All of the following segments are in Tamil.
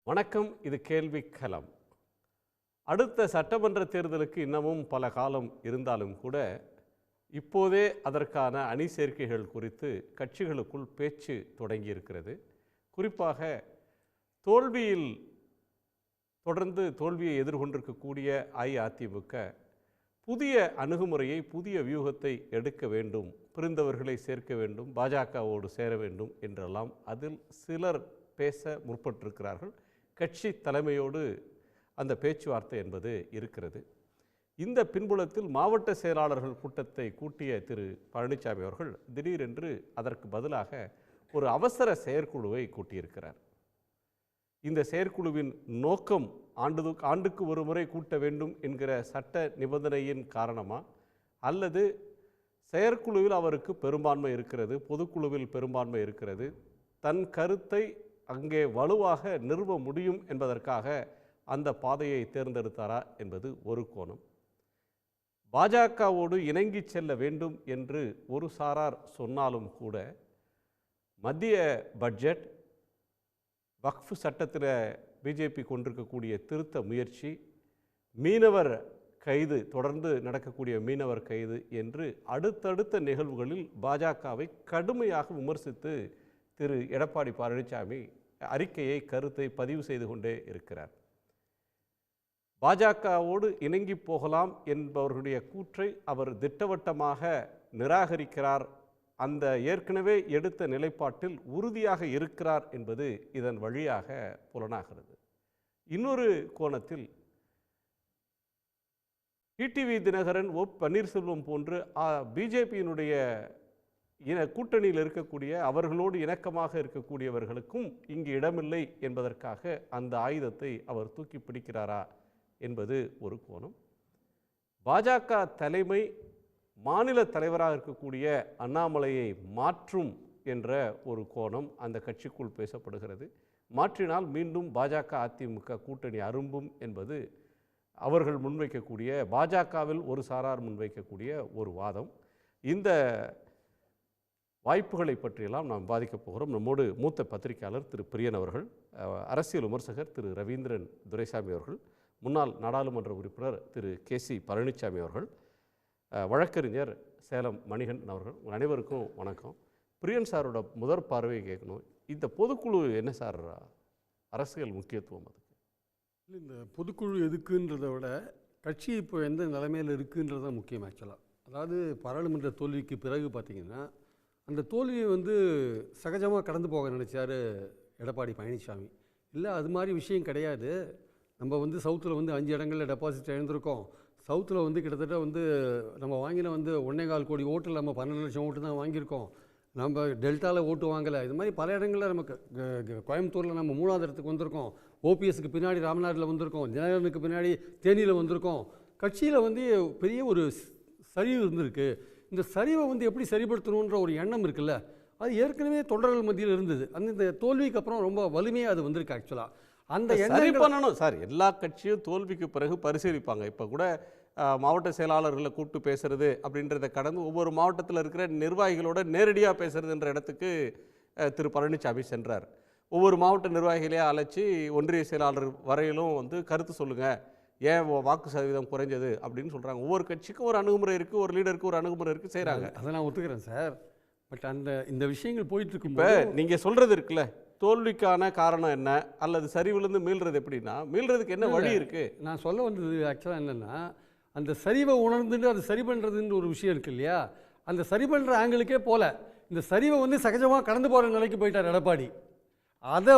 வணக்கம். இது கேள்வி களம். அடுத்த சட்டமன்ற தேர்தலுக்கு இன்னமும் பல காலம் இருந்தாலும் கூட இப்போதே அதற்கான அணி சேர்க்கைகள் குறித்து கட்சிகளுக்குள் பேச்சு தொடங்கியிருக்கிறது. குறிப்பாக தொடர்ந்து தோல்வியை எதிர்கொண்டிருக்கக்கூடிய அஇஅதிமுக புதிய அணுகுமுறையை, புதிய வியூகத்தை எடுக்க வேண்டும், பிரிந்தவர்களை சேர்க்க வேண்டும், பாஜகவோடு சேர வேண்டும் என்றெல்லாம் அதில் சிலர் பேச முற்பட்டிருக்கிறார்கள். கட்சி தலைமையோடு அந்த பேச்சுவார்த்தை என்பது இருக்கிறது. இந்த பின்புலத்தில் மாவட்ட செயலாளர்கள் கூட்டத்தை கூட்டிய திரு பழனிசாமி அவர்கள் திடீரென்று அதற்கு பதிலாக ஒரு அவசர செயற்குழுவை கூட்டியிருக்கிறார். இந்த செயற்குழுவின் நோக்கம் ஆண்டுக்கு ஒரு முறை கூட்ட வேண்டும் என்கிற சட்ட நிபந்தனையின் காரணமா, அல்லது செயற்குழுவில் அவருக்கு பெரும்பான்மை இருக்கிறது, பொதுக்குழுவில் பெரும்பான்மை இருக்கிறது, தன் கருத்தை அங்கே வலுவாக நிறுவ முடியும் என்பதற்காக அந்த பாதையை தேர்ந்தெடுத்தாரா என்பது ஒரு கோணம். பாஜகவோடு இணங்கி செல்ல வேண்டும் என்று ஒரு சாரார் சொன்னாலும் கூட மத்திய பட்ஜெட், வக்ஃப் சட்டத்தில் பிஜேபி கொண்டிருக்கக்கூடிய திருத்த முயற்சி, மீனவர் கைது, தொடர்ந்து நடக்கக்கூடிய மீனவர் கைது என்று அடுத்தடுத்த நிகழ்வுகளில் பாஜகவை கடுமையாக விமர்சித்து திரு எடப்பாடி பழனிசாமி அறிக்கையை, கருத்தை பதிவு செய்து கொண்டே இருக்கிறார். பாஜகவோடு இணங்கி போகலாம் என்பவர்களுடைய கூற்றை அவர் திட்டவட்டமாக நிராகரிக்கிறார். அந்த ஏற்கனவே எடுத்த நிலைப்பாட்டில் உறுதியாக இருக்கிறார் என்பது இதன் வழியாக புலனாகிறது. இன்னொரு கோணத்தில் டிடிவி தினகரன், ஓ பன்னீர்செல்வம் போன்று பிஜேபியினுடைய கூட்டணியில் இருக்கக்கூடிய, அவர்களோடு இணக்கமாக இருக்கக்கூடியவர்களுக்கும் இங்கு இடமில்லை என்பதற்காக அந்த ஆயுதத்தை அவர் தூக்கி பிடிக்கிறாரா என்பது ஒரு கோணம். பாஜக தலைமை மாநில தலைவராக இருக்கக்கூடிய அண்ணாமலையை மாற்றும் என்ற ஒரு கோணம் அந்த கட்சிக்குள் பேசப்படுகிறது. மாற்றினால் மீண்டும் பாஜக அதிமுக கூட்டணி அரும்பும் என்பது அவர்கள் முன்வைக்கக்கூடிய, பாஜகவில் ஒரு சாரார் முன்வைக்கக்கூடிய ஒரு வாதம். இந்த வாய்ப்புகளை பற்றியெல்லாம் நாம் பாதிக்கப் போகிறோம். நம்மோடு மூத்த பத்திரிகையாளர் திரு பிரியன் அவர்கள், அரசியல் விமர்சகர் திரு ரவீந்திரன் துரைசாமி அவர்கள், முன்னாள் நாடாளுமன்ற உறுப்பினர் திரு கேசி பழனிசாமி அவர்கள், வழக்கறிஞர் சேலம் மணிகண்டன் அவர்கள். உங்கள் அனைவருக்கும் வணக்கம். பிரியன் சாரோட முதற் பார்வையை கேட்கணும். இந்த பொதுக்குழு என்ன சார் அரசியல் முக்கியத்துவம் அதுக்கு? இல்லை, இந்த பொதுக்குழு எதுக்குன்றதை விட கட்சி இப்போ எந்த நிலைமையில் இருக்குன்றது தான் முக்கியம். ஆக்சுவலாக அதாவது பாராளுமன்ற தோல்விக்கு பிறகு பார்த்திங்கன்னா அந்த தோல்வியை சகஜமாக கடந்து போக நினச்சார் எடப்பாடி பழனிசாமி. இல்லை, அது மாதிரி விஷயம் கிடையாது. நம்ம சவுத்தில் 5 இடங்களில் டெபாசிட் இழந்திருக்கோம். சவுத்தில் கிட்டத்தட்ட நம்ம வாங்கின 1.25 கோடி ஓட்டில் நம்ம 12 லட்சம் ஓட்டு தான் வாங்கியிருக்கோம். நம்ம டெல்டாவில் ஓட்டு வாங்கலை. இது மாதிரி பல இடங்களில் நமக்கு கோயம்புத்தூரில் நம்ம 3ஆவது இடத்துக்கு வந்திருக்கோம். ஓபிஎஸ்க்கு பின்னாடி ராமநாட்டில் வந்திருக்கோம். தினகரனுக்கு பின்னாடி தேனியில் வந்திருக்கோம். கட்சியில் பெரிய ஒரு சரிவு இருந்திருக்கு. இந்த சரிவை எப்படி சரிப்படுத்தணுன்ற ஒரு எண்ணம் இருக்குல்ல, அது ஏற்கனவே தொண்டர்கள் மத்தியில் இருந்தது. இந்த தோல்விக்கு அப்புறம் ரொம்ப வலிமையாக அது வந்திருக்கு. ஆக்சுவலாக அந்த சரி பண்ணணும் சார். எல்லா கட்சியும் தோல்விக்கு பிறகு பரிசீலிப்பாங்க. இப்போ கூட மாவட்ட செயலாளர்களை கூப்பிட்டு பேசுறது அப்படின்றத கடந்து ஒவ்வொரு மாவட்டத்தில் இருக்கிற நிர்வாகிகளோட நேரடியாக பேசுறதுன்ற இடத்துக்கு திரு பழனிசாமி சென்றார். ஒவ்வொரு மாவட்ட நிர்வாகிகளையே அழைச்சி ஒன்றிய செயலாளர் வரையிலும் கருத்து சொல்லுங்கள், ஏன் வாக்கு சதவீதம் குறைஞ்சது அப்படின்னு சொல்கிறாங்க. ஒவ்வொரு கட்சிக்கும் ஒரு அணுகுமுறை இருக்குது, ஒரு லீடருக்கு ஒரு அணுகுமுறை இருக்குது, செய்கிறாங்க. அதை நான் ஒத்துக்கிறேன் சார். பட் இந்த விஷயங்கள் போயிட்டுருக்கு. இப்போ நீங்கள் சொல்கிறது இருக்குல்ல, தோல்விக்கான காரணம் என்ன, அல்லது சரிவிலிருந்து மீள்றது எப்படின்னா, மீள்றதுக்கு என்ன வழி இருக்குது? நான் சொல்ல வந்தது ஆக்சுவலாக என்னென்னா, அந்த சரிவை உணர்ந்துட்டு அது சரி பண்ணுறதுன்ற ஒரு விஷயம் இருக்குது இல்லையா, அந்த சரி பண்ணுற ஆங்கிளுக்கே போல இந்த சரிவை சகஜமாக கடந்து போகிற நிலைக்கு போயிட்டார் எடப்பாடி. அதை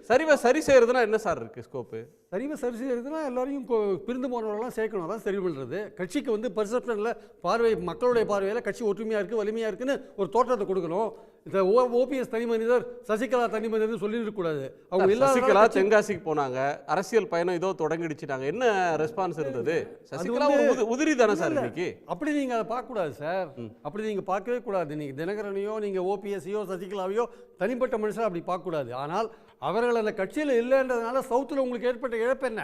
சரிவை சரி செய்கிறதுனா என்ன சார் இருக்குது ஸ்கோப்பு? சரிவை சரி செய்கிறதுனா எல்லாரையும் பிரிந்து போனவர்களாம் சேர்க்கணும். அதான் சரி பண்ணுறது. கட்சிக்கு பர்செப்ஷனில் பார்வை, மக்களுடைய பார்வையில் கட்சி ஒற்றுமையாக இருக்குது, வலிமையாக இருக்குன்னு ஒரு தோற்றத்தை கொடுக்கணும். இந்த ஓபிஎஸ் தனி மனிதர், சசிகலா தனி மனிதர் சொல்லிடக்கூடாது. அவங்க சசிகலா தென்காசிக்கு போனாங்க, அரசியல் பயணம் ஏதோ தொடங்கிடுச்சுட்டாங்க. என்ன ரெஸ்பான்ஸ் இருந்தது? சசிகலா உதிரி தானே சார் இன்னைக்கு? அப்படி நீங்கள் அதை பார்க்கக்கூடாது சார். அப்படி நீங்கள் பார்க்கவே கூடாது. நீங்கள் தினகரனையோ, நீங்கள் ஓபிஎஸ்ஸையோ, சசிகலாவையோ தனிப்பட்ட மனுஷன் அப்படி பார்க்கக்கூடாது. ஆனால் அவர்கள் அந்த கட்சியில் இல்லைன்றதுனால சவுத்தில் உங்களுக்கு ஏற்பட்ட இழப்பு என்ன?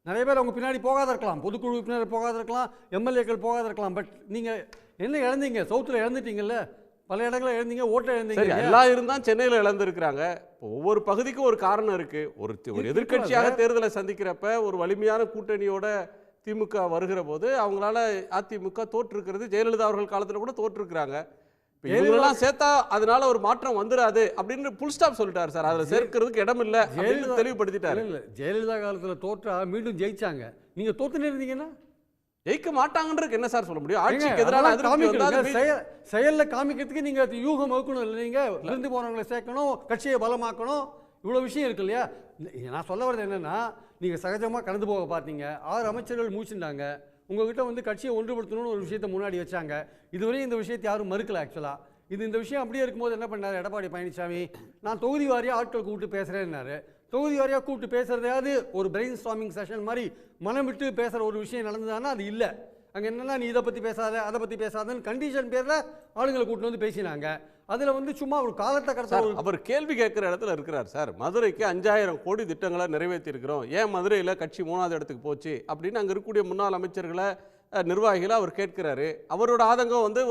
நிறைய பேர் அவங்க பின்னாடி போகாத இருக்கலாம், பொதுக்குழு உறுப்பினர் போகாத இருக்கலாம், எம்எல்ஏக்கள் போகாத இருக்கலாம். பட் நீங்கள் என்ன இழந்தீங்க? சவுத்தில் இழந்துட்டீங்கல்ல. பல இடங்களில் இழந்தீங்க, ஓட்டை இழந்தீங்க. சரி, எல்லாம் இருந்தால் சென்னையில் இழந்திருக்கிறாங்க. ஒவ்வொரு பகுதிக்கும் ஒரு காரணம் இருக்கு. ஒரு எதிர்க்கட்சியாக தேர்தலை சந்திக்கிறப்ப ஒரு வலிமையான கூட்டணியோட திமுக வருகிற போது அவங்களால அதிமுக தோற்றிருக்கிறது. ஜெயலலிதா அவர்கள் காலத்தில் கூட தோற்றிருக்கிறாங்க. இவங்களெல்லாம் சேர்த்தா அதனால ஒரு மாற்றம் வந்துடாது அப்படின்னு புல் ஸ்டாப் சொல்லிட்டாரு சார். அதில் சேர்க்கிறதுக்கு இடம் இல்லை அப்படின்னு தெளிவுபடுத்திட்டாரு. இல்லை, ஜெயலலிதா காலத்தில் தோற்றா மீண்டும் ஜெயிச்சாங்க. நீங்கள் தோத்துன்னு இருந்தீங்கன்னா ஜெயிக்க மாட்டாங்கன்றது என்ன சார் சொல்ல முடியும்? ஆட்சிக்கு எதிரான செயலில் காமிக்கிறதுக்கு நீங்கள் யூகம் வகுக்கணும் இல்லை? நீங்கள் இருந்து போனவங்களை சேர்க்கணும், கட்சியை பலமாக்கணும், இவ்வளோ விஷயம் இருக்கு இல்லையா? நான் சொல்ல வர்றது என்னென்னா, நீங்கள் சகஜமாக கடந்து போக பார்த்தீங்க. 6 அமைச்சர்கள் மூச்சுட்டாங்க. உங்ககிட்ட வந்து கட்சியை ஒன்றுபடுத்தணும்னு ஒரு விஷயத்தை முன்னாடி வச்சாங்க. இதுவரையும் இந்த விஷயத்தை யாரும் மறுக்கல. ஆக்சுவலாக இந்த விஷயம் அப்படியே இருக்கும்போது என்ன பண்ணார் எடப்பாடி பழனிசாமி? நான் தொகுதி வாரியாக ஆட்கள் கூப்பிட்டு பேசுகிறேன்னாரு. தொகுதி வாரியாக கூப்பிட்டு பேசுகிறதையாவது ஒரு பிரெயின் ஸ்டார்மிங் செஷன் மாதிரி மனம் விட்டு பேசுகிற ஒரு விஷயம் நடந்ததுன்னா அது இல்லை. அங்கே என்னென்னா, நீ இதை பற்றி பேசாத, அதை பற்றி பேசாதன்னு கண்டிஷன் பேரில் ஆளுங்களை கூப்பிட்டு வந்து பேசினாங்க. அதில் வந்து சும்மா ஒரு காலத்தை கடத்த அவர் கேள்வி கேட்குற இடத்துல இருக்கிறார் சார். மதுரைக்கு 5000 கோடி திட்டங்களை நிறைவேற்றி இருக்கிறோம், ஏன் மதுரையில் கட்சி 3வது இடத்துக்கு போச்சு அப்படின்னு அங்கே இருக்கக்கூடிய முன்னாள் அமைச்சர்களை, நிர்வாகிகளை அவர் கேட்கிறாரு. அவரோட ஆதங்கம் வந்து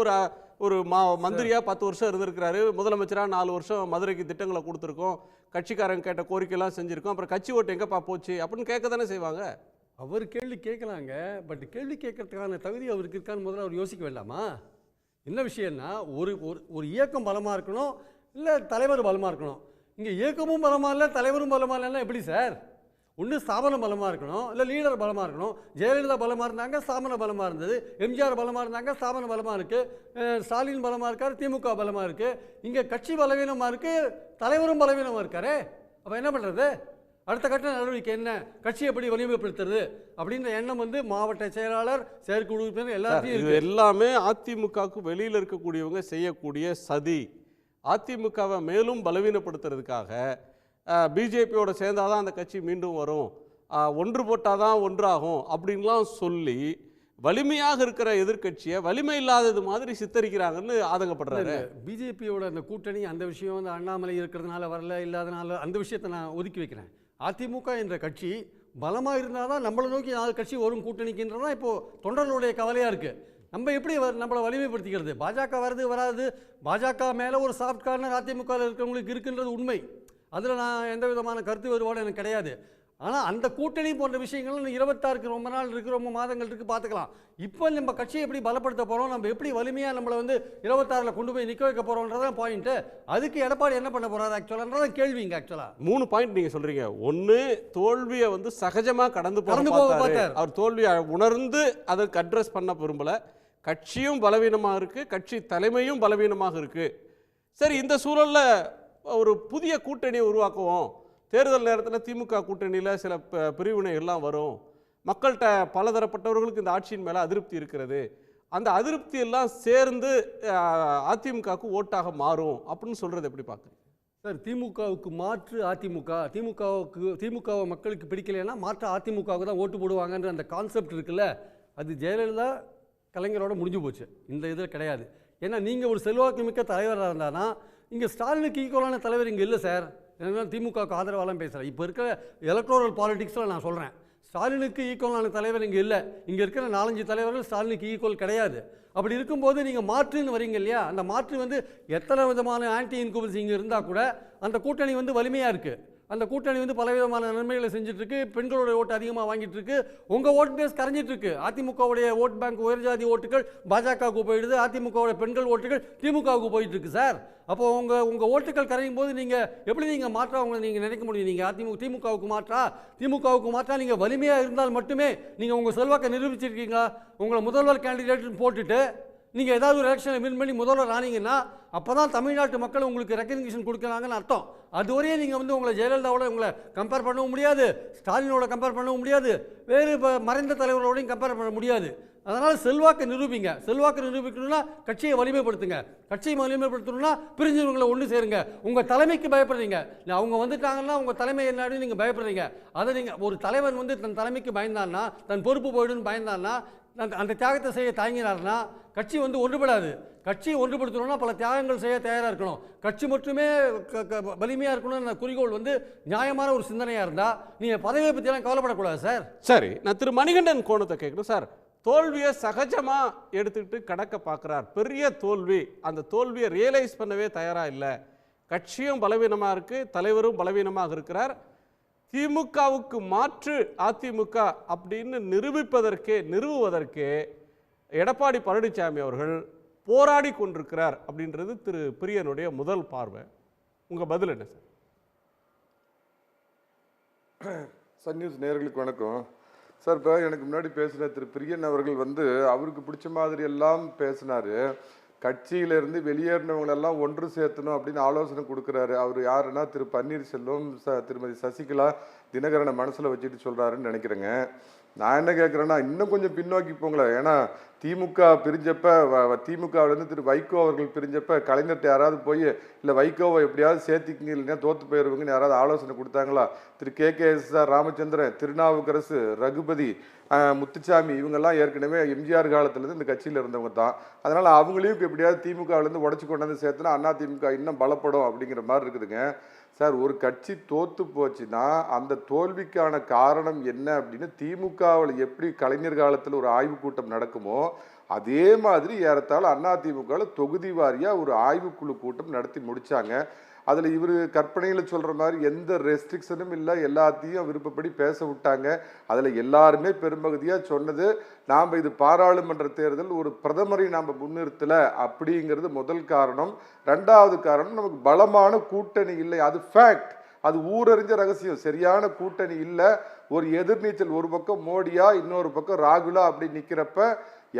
ஒரு மந்திரியாக 10 வருஷம் இருந்திருக்கிறாரு, முதலமைச்சராக 4 வருஷம் மதுரைக்கு திட்டங்களை கொடுத்துருக்கோம், கட்சிக்காரங்க கேட்ட கோரிக்கைலாம் செஞ்சுருக்கோம், அப்புறம் கட்சி ஓட்டு எங்கேப்பா போச்சு அப்படின்னு கேட்க தானே செய்வாங்க. அவர் கேள்வி கேட்கலாங்க. பட் கேள்வி கேட்கறதுக்கான தகுதி அவருக்கு இருக்கான்னு முதல்ல அவர் யோசிக்க வேண்டாமா? என்ன விஷயம்னா, ஒரு இயக்கம் பலமாக இருக்கணும், இல்லை தலைவர் பலமாக இருக்கணும். இங்கே இயக்கமும் பலமாக இல்லை, தலைவரும் பலமாக இல்லைன்னா எப்படி சார்? ஒன்று ஸ்தாபனம் பலமாக இருக்கணும், இல்லை லீடர் பலமாக இருக்கணும். ஜெயலலிதா பலமாக இருந்தாங்க, ஸ்தாபனம் பலமாக இருந்தது. எம்ஜிஆர் பலமாக இருந்தாங்க, ஸ்தாபனம் பலமாக இருக்குது. ஸ்டாலின் பலமாக இருக்கார், திமுக பலமாக இருக்குது. இங்கே கட்சி பலவீனமாக இருக்குது, தலைவரும் பலவீனமாக இருக்காரு. அப்போ என்ன பண்ணுறது? அடுத்த கட்ட நடவடிக்கை என்ன? கட்சி எப்படி வலிமைப்படுத்துறது அப்படின்ற எண்ணம் வந்து மாவட்ட செயலாளர், செயற்குழு உறுப்பினர் எல்லாத்தையும் இது எல்லாமே அதிமுகவுக்கு வெளியில் இருக்கக்கூடியவங்க செய்யக்கூடிய சதி. அதிமுகவை மேலும் பலவீனப்படுத்துறதுக்காக பிஜேபியோட சேர்ந்தாதான் அந்த கட்சி மீண்டும் வரும், ஒன்று போட்டால் தான் ஒன்றாகும் அப்படின்லாம் சொல்லி வலிமையாக இருக்கிற எதிர்க்கட்சியை வலிமை இல்லாதது மாதிரி சித்தரிக்கிறாங்கன்னு ஆதங்கப்படுறாரு. பிஜேபியோட அந்த கூட்டணி அந்த விஷயம் வந்து அண்ணாமலை இருக்கிறதுனால வரல, இல்லாதனால அந்த விஷயத்தை நான் ஒதுக்கி வைக்கிறேன். அதிமுக என்ற கட்சி பலமாக இருந்தால் தான் நம்மளை நோக்கி 4 கட்சி வரும் கூட்டணிக்குன்றதான் இப்போது தொண்டர்களுடைய கவலையாக இருக்குது. நம்ம எப்படி நம்மளை வலிமைப்படுத்திக்கிறது? பாஜக வருது வராது, பாஜக மேலே ஒரு சாஃப்ட் கார்னர் அதிமுகவில் இருக்கிறவங்களுக்கு இருக்குன்றது உண்மை. அதில் நான் எந்த விதமான கருத்து வேறுபாடு எனக்கு கிடையாது. ஆனால் அந்த கூட்டணி போன்ற விஷயங்கள் 26க்கு ரொம்ப நாள் இருக்குது, ரொம்ப மாதங்கள் இருக்குது, பார்த்துக்கலாம். இப்போ நம்ம கட்சியை எப்படி பலப்படுத்த போகிறோம், நம்ம எப்படி வலிமையாக நம்மளை வந்து 26ல் கொண்டு போய் நிற்க வைக்க போகிறோன்றதான் பாயிண்ட்டு. அதுக்கு எடப்பாடி என்ன பண்ண போகிறாரு ஆக்சுவலான்றதான் கேள்விங்க. ஆக்சுவலாக 3 பாயிண்ட் நீங்கள் சொல்கிறீங்க. ஒன்று, தோல்வியை வந்து சகஜமாக கடந்து போக பார்த்தார். அவர் தோல்வியை உணர்ந்து அதற்கு அட்ரஸ் பண்ண விரும்பலை. கட்சியும் பலவீனமாக இருக்குது, கட்சி தலைமையும் பலவீனமாக இருக்குது. சரி, இந்த சூழலில் ஒரு புதிய கூட்டணியை உருவாக்குவோம். தேர்தல் நேரத்தில் திமுக கூட்டணியில் சில பிரிவினைகள்லாம் வரும், மக்கள்கிட்ட பலதரப்பட்டவர்களுக்கு இந்த ஆட்சியின் மேலே அதிருப்தி இருக்கிறது, அந்த அதிருப்தி எல்லாம் சேர்ந்து அதிமுகவுக்கு ஓட்டாக மாறும் அப்படின்னு சொல்கிறது எப்படி பார்க்குறீங்க சார்? திமுகவுக்கு மாற்று அதிமுக, திமுகவை மக்களுக்கு பிடிக்கலைன்னா மாற்று அதிமுகவுக்கு தான் ஓட்டு போடுவாங்கன்ற அந்த கான்செப்ட் இருக்குல்ல, அது ஜெயலலிதா கலைஞரோட முடிஞ்சு போச்சு. இந்த இதில் கிடையாது. ஏன்னா நீங்கள் ஒரு செல்வாக்கு மிக்க தலைவராக இருந்தானா, இங்கே ஸ்டாலினுக்கு ஈக்குவலான தலைவர் இங்கே இல்லை சார். ஏன்னா திமுகவுக்கு ஆதரவாலாம் பேசுகிறேன். இப்போ இருக்கிற எலக்ட்ரோரல் பாலிடிக்ஸில் நான் சொல்கிறேன், ஸ்டாலினுக்கு ஈக்குவலான தலைவர் இங்கே இல்லை. இங்கே இருக்கிற 4-5 தலைவர்கள் ஸ்டாலினுக்கு ஈக்குவல் கிடையாது. அப்படி இருக்கும்போது நீங்கள் மாற்றுன்னு வரீங்க இல்லையா? அந்த மாற்று வந்து எத்தனை விதமான ஆன்டி இன்குபல்ஸ் இங்கே இருந்தால் கூட அந்த கூட்டணி வந்து வலிமையாக இருக்குது. அந்த கூட்டணி வந்து பலவிதமான நன்மைகளை செஞ்சுட்ருக்கு. பெண்களோட ஓட்டு அதிகமாக வாங்கிட்டு இருக்கு. உங்கள் ஓட் பேஸ் கரைஞ்சிட்டு இருக்கு. அதிமுகவுடைய ஓட் பேங்க் உயர்ஜாதி ஓட்டுகள் பாஜகவுக்கு போயிடுது, அதிமுகவுடைய பெண்கள் ஓட்டுகள் திமுகவுக்கு போயிட்டு இருக்கு சார். அப்போ உங்கள் ஓட்டுகள் கரையும் போது நீங்கள் எப்படி நீங்கள் மாற்றா உங்களை நீங்கள் நினைக்க முடியும்? நீங்கள் திமுகவுக்கு மாற்றா நீங்கள் வலிமையாக இருந்தால் மட்டுமே நீங்கள் உங்கள் செல்வாக்கை நிரூபிச்சிருக்கீங்களா? உங்களை முதல்வர் கேண்டிடேட்னு போட்டுட்டு நீங்கள் ஏதாவது ஒரு எலெக்ஷனை வின் பண்ணி முதல்வர் ஆனீங்கன்னா அப்போ தான் தமிழ்நாட்டு மக்கள் உங்களுக்கு ரெக்கக்னிஷன் கொடுக்குறாங்கன்னு அர்த்தம். அதுவரையே நீங்கள் வந்து உங்களை ஜெயலலிதாவோட உங்களை கம்பேர் பண்ணவும் முடியாது, ஸ்டாலினோட கம்பேர் பண்ணவும் முடியாது, வேறு மறைந்த தலைவர்களோடையும் கம்பேர் பண்ண முடியாது. அதனால் செல்வாக்கை நிரூபிங்க. செல்வாக்கு நிரூபிக்கணும்னா கட்சியை வலிமைப்படுத்துங்க. கட்சியை வலிமைப்படுத்தணும்னா பிரிஞ்சவங்களை ஒன்று சேருங்க. உங்கள் தலைமைக்கு பயப்படுறீங்க. அவங்க வந்துட்டாங்கன்னா உங்கள் தலைமை என்னாடி நீங்கள் பயப்படுறீங்க. அதை நீங்கள் ஒரு தலைவன் வந்து தன் தலைமைக்கு பயந்தான்னா, தன் பொறுப்பு போயிடுன்னு பயந்தான்னா, அந்த தியாகத்தை செய்ய தயங்கினார்னா கட்சி வந்து ஒன்றுபடாது. கட்சியை ஒன்றுபடுத்தணும்னா பல தியாகங்கள் செய்ய தயாராக இருக்கணும். கட்சி மட்டுமே வலிமையாக இருக்கணும்னு குறிக்கோள் வந்து நியாயமான ஒரு சிந்தனையாக இருந்தால் நீங்கள் பதவியை பற்றியெல்லாம் கவலைப்படக்கூடாது சார். சரி, நான் திரு மணிகண்டன் கோணத்தை கேட்கணும் சார். தோல்வியை சகஜமாக எடுத்துக்கிட்டு கடக்க பார்க்குறார். பெரிய தோல்வி, அந்த தோல்வியை ரியலைஸ் பண்ணவே தயாராக இல்லை. கட்சியும் பலவீனமாக இருக்குது, தலைவரும் பலவீனமாக இருக்கிறார். திமுகவுக்கு மாற்று அதிமுக அப்படின்னு நிறுவுவதற்கே எடப்பாடி பழனிசாமி அவர்கள் போராடி கொண்டிருக்கிறார் அப்படின்றது திரு பிரியனுடைய முதல் பார்வை. உங்கள் பதில் என்ன சார்? சன் நியூஸ் நேயர்களுக்கு வணக்கம் சார். இப்போ எனக்கு முன்னாடி பேசின திரு பிரியன் அவர்கள் அவருக்கு பிடிச்ச மாதிரி எல்லாம் பேசினார். கட்சியிலேருந்து வெளியேறினவங்களெல்லாம் ஒன்று சேர்த்தணும் அப்படின்னு ஆலோசனை கொடுக்குறாரு. அவர் யாருன்னா திரு பன்னீர்செல்வம், திருமதி சசிகலா, தினகரனை மனசில் வச்சுட்டு சொல்கிறாருன்னு நினைக்கிறேங்க. நான் என்ன கேட்குறேன்னா, இன்னும் கொஞ்சம் பின்னோக்கி போங்களேன். ஏன்னா திமுக பிரிஞ்சப்ப, திமுகவிலேருந்து திரு வைகோ அவர்கள் பிரிஞ்சப்ப கலைஞர்கிட்ட யாராவது போய் இல்லை வைகோவை எப்படியாவது சேர்த்திக்கிங்க இல்லைன்னா தோற்று போயிடுவீங்கன்னு யாராவது ஆலோசனை கொடுத்தாங்களா? திரு KKSR ராமச்சந்திரன், திருநாவுக்கரசு, ரகுபதி, முத்துச்சாமி இவங்கெல்லாம் ஏற்கனவே எம்ஜிஆர் காலத்துலேருந்து இந்த கட்சியில் இருந்தவங்க தான். அதனால் அவங்களையும் எப்படியாவது திமுகவிலேருந்து உடச்சி கொண்டாந்து சேர்த்துனா அதிமுக இன்னும் பலப்படும் அப்படிங்கிற மாதிரி இருக்குதுங்க. சார், ஒரு கட்சி தோற்று போச்சுன்னா அந்த தோல்விக்கான காரணம் என்ன அப்படின்னு திமுகவில் எப்படி கலைஞர் காலத்தில் ஒரு ஆய்வு கூட்டம் நடக்குமோ அதே மாதிரி ஏறத்தாழ அதிமுகவில் தொகுதி வாரியாக ஒரு ஆய்வுக்குழு கூட்டம் நடத்தி முடித்தாங்க. அதில் இவர் கற்பனையில் சொல்கிற மாதிரி எந்த ரெஸ்ட்ரிக்ஷனும் இல்லை, எல்லாத்தையும் விருப்பப்படி பேச விட்டாங்க. அதில் எல்லாருமே பெரும்பகுதியாக சொன்னது, நாம் இது பாராளுமன்ற தேர்தல் ஒரு பிரதமரை நாம் முன்னிறுத்தலை அப்படிங்கிறது முதல் காரணம். ரெண்டாவது காரணம், நமக்கு பலமான கூட்டணி இல்லை. அது ஃபேக்ட், அது ஊரறிஞ்ச ரகசியம். சரியான கூட்டணி இல்லை. ஒரு எதிர்நீச்சல், ஒரு பக்கம் மோடியா இன்னொரு பக்கம் ராகுலா அப்படி நிற்கிறப்ப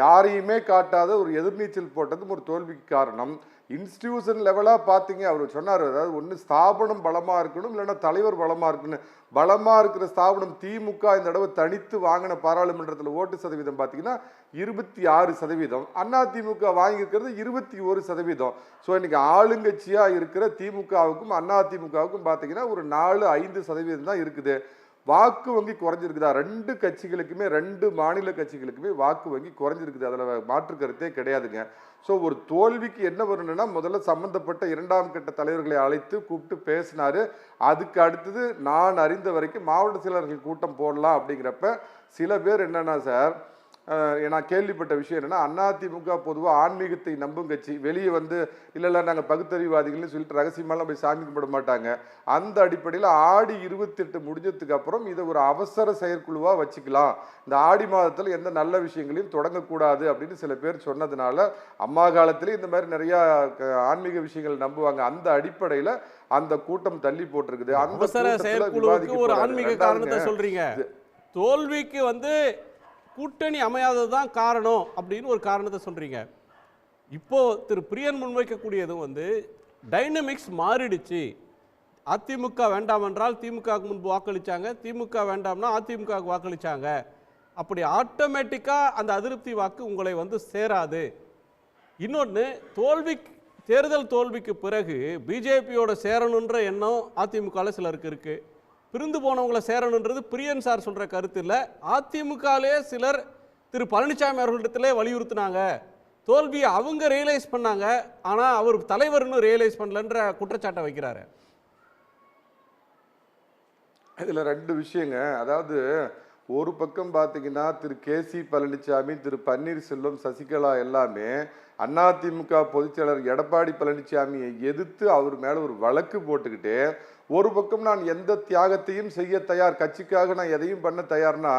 யாரையுமே காட்டாத ஒரு எதிர்நீச்சல் போட்டதும் ஒரு தோல்விக்கு காரணம். இன்ஸ்டிடியூஷன் லெவலாக பார்த்தீங்க, அவர் சொன்னார், அதாவது ஒன்று ஸ்தாபனம் பலமாக இருக்கணும், இல்லைன்னா தலைவர் பலமாக இருக்கணும். பலமாக இருக்கிற ஸ்தாபனம் திமுக இந்த தடவை தனித்து வாங்கின பாராளுமன்றத்தில் ஓட்டு சதவீதம் பார்த்தீங்கன்னா 26%. அதிமுக வாங்கியிருக்கிறது 21%. ஸோ இன்னைக்கு ஆளுங்கட்சியாக இருக்கிற திமுகவுக்கும் அதிமுகவுக்கும் பார்த்தீங்கன்னா ஒரு 4-5% தான் இருக்குது. வாக்கு வங்கி குறைஞ்சிருக்குதா? ரெண்டு கட்சிகளுக்குமே, ரெண்டு மாநில கட்சிகளுக்குமே வாக்கு வங்கி குறைஞ்சிருக்குது. அதில் மாற்று கருத்தே கிடையாதுங்க. ஸோ ஒரு தோல்விக்கு என்ன வரணும்னா, முதல்ல சம்பந்தப்பட்ட இரண்டாம் கட்ட தலைவர்களை அழைத்து கூப்பிட்டு பேசினாரு. அதுக்கு அடுத்தது நான் அறிந்த வரைக்கும் மாவட்ட செயலர்கள் கூட்டம் போடலாம் அப்படிங்கிறப்ப சில பேர் என்னன்னா சார், நான் கேள்விப்பட்ட விஷயம் என்னன்னா, அதிமுக பொதுவாக ஆன்மீகத்தை நம்பும் கட்சி. வெளியே இல்லை நாங்கள் பகுத்தறிவாதிகள்னு சொல்லிட்டு ரகசியமாலாம் போய் சாமி கும்பிட மாட்டாங்க. அந்த அடிப்படையில் ஆடி 28 முடிஞ்சதுக்கு அப்புறம் இதை ஒரு அவசர செயற்குழுவாக வச்சுக்கலாம், இந்த ஆடி மாதத்தில் எந்த நல்ல விஷயங்களையும் தொடங்கக்கூடாது அப்படின்னு சில பேர் சொன்னதுனால, அம்மா காலத்திலே இந்த மாதிரி நிறையா ஆன்மீக விஷயங்கள் நம்புவாங்க. அந்த அடிப்படையில் அந்த கூட்டம் தள்ளி போட்டிருக்குது. அவசர செயற்குழுவுக்கு ஒரு ஆன்மீக காரணத்தை சொல்றீங்க, தோல்விக்கு கூட்டணி அமையாதது தான் காரணம் அப்படின்னு ஒரு காரணத்தை சொல்றீங்க. இப்போ திரு பிரியன் முன்வைக்கக்கூடியதும் டைனமிக்ஸ் மாறிடுச்சு. அதிமுக வேண்டாம் என்றால் திமுகவுக்கு முன்பு வாக்களிச்சாங்க, திமுக வேண்டாம்னா அதிமுகவுக்கு வாக்களிச்சாங்க. அப்படி ஆட்டோமேட்டிக்காக அந்த அதிருப்தி வாக்கு உங்களை சேராது. இன்னொன்று, தேர்தல் தோல்விக்கு பிறகு பிஜேபியோட சேரணுன்ற எண்ணம் அதிமுகவில் சிலருக்கு இருக்கு. பிரிந்து போனவங்களை சேரணுன்றது பிரியன் சார் சொல்ற கருத்து இல்லை. அதிமுகவிலே சிலர் திரு பழனிசாமி அவர்களிடத்திலே வலியுறுத்தினாங்க. தோல்வியை அவங்க ரியலைஸ் பண்ணாங்க, ஆனால் அவர் தலைவர் இன்னும் ரியலைஸ் பண்ணலன்ற குற்றச்சாட்டை வைக்கிறாரு. இதில் ரெண்டு விஷயங்க. அதாவது ஒரு பக்கம் பார்த்தீங்கன்னா திரு KC பழனிசாமி, திரு பன்னீர்செல்வம், சசிகலா எல்லாமே அதிமுக பொதுச்செயலர் எடப்பாடி பழனிசாமியை எதிர்த்து அவர் மேலே ஒரு வழக்கு போட்டுக்கிட்டு, ஒரு பக்கம் நான் எந்த தியாகத்தையும் செய்ய தயார், கட்சிக்காக நான் எதையும் பண்ண தயார்னா,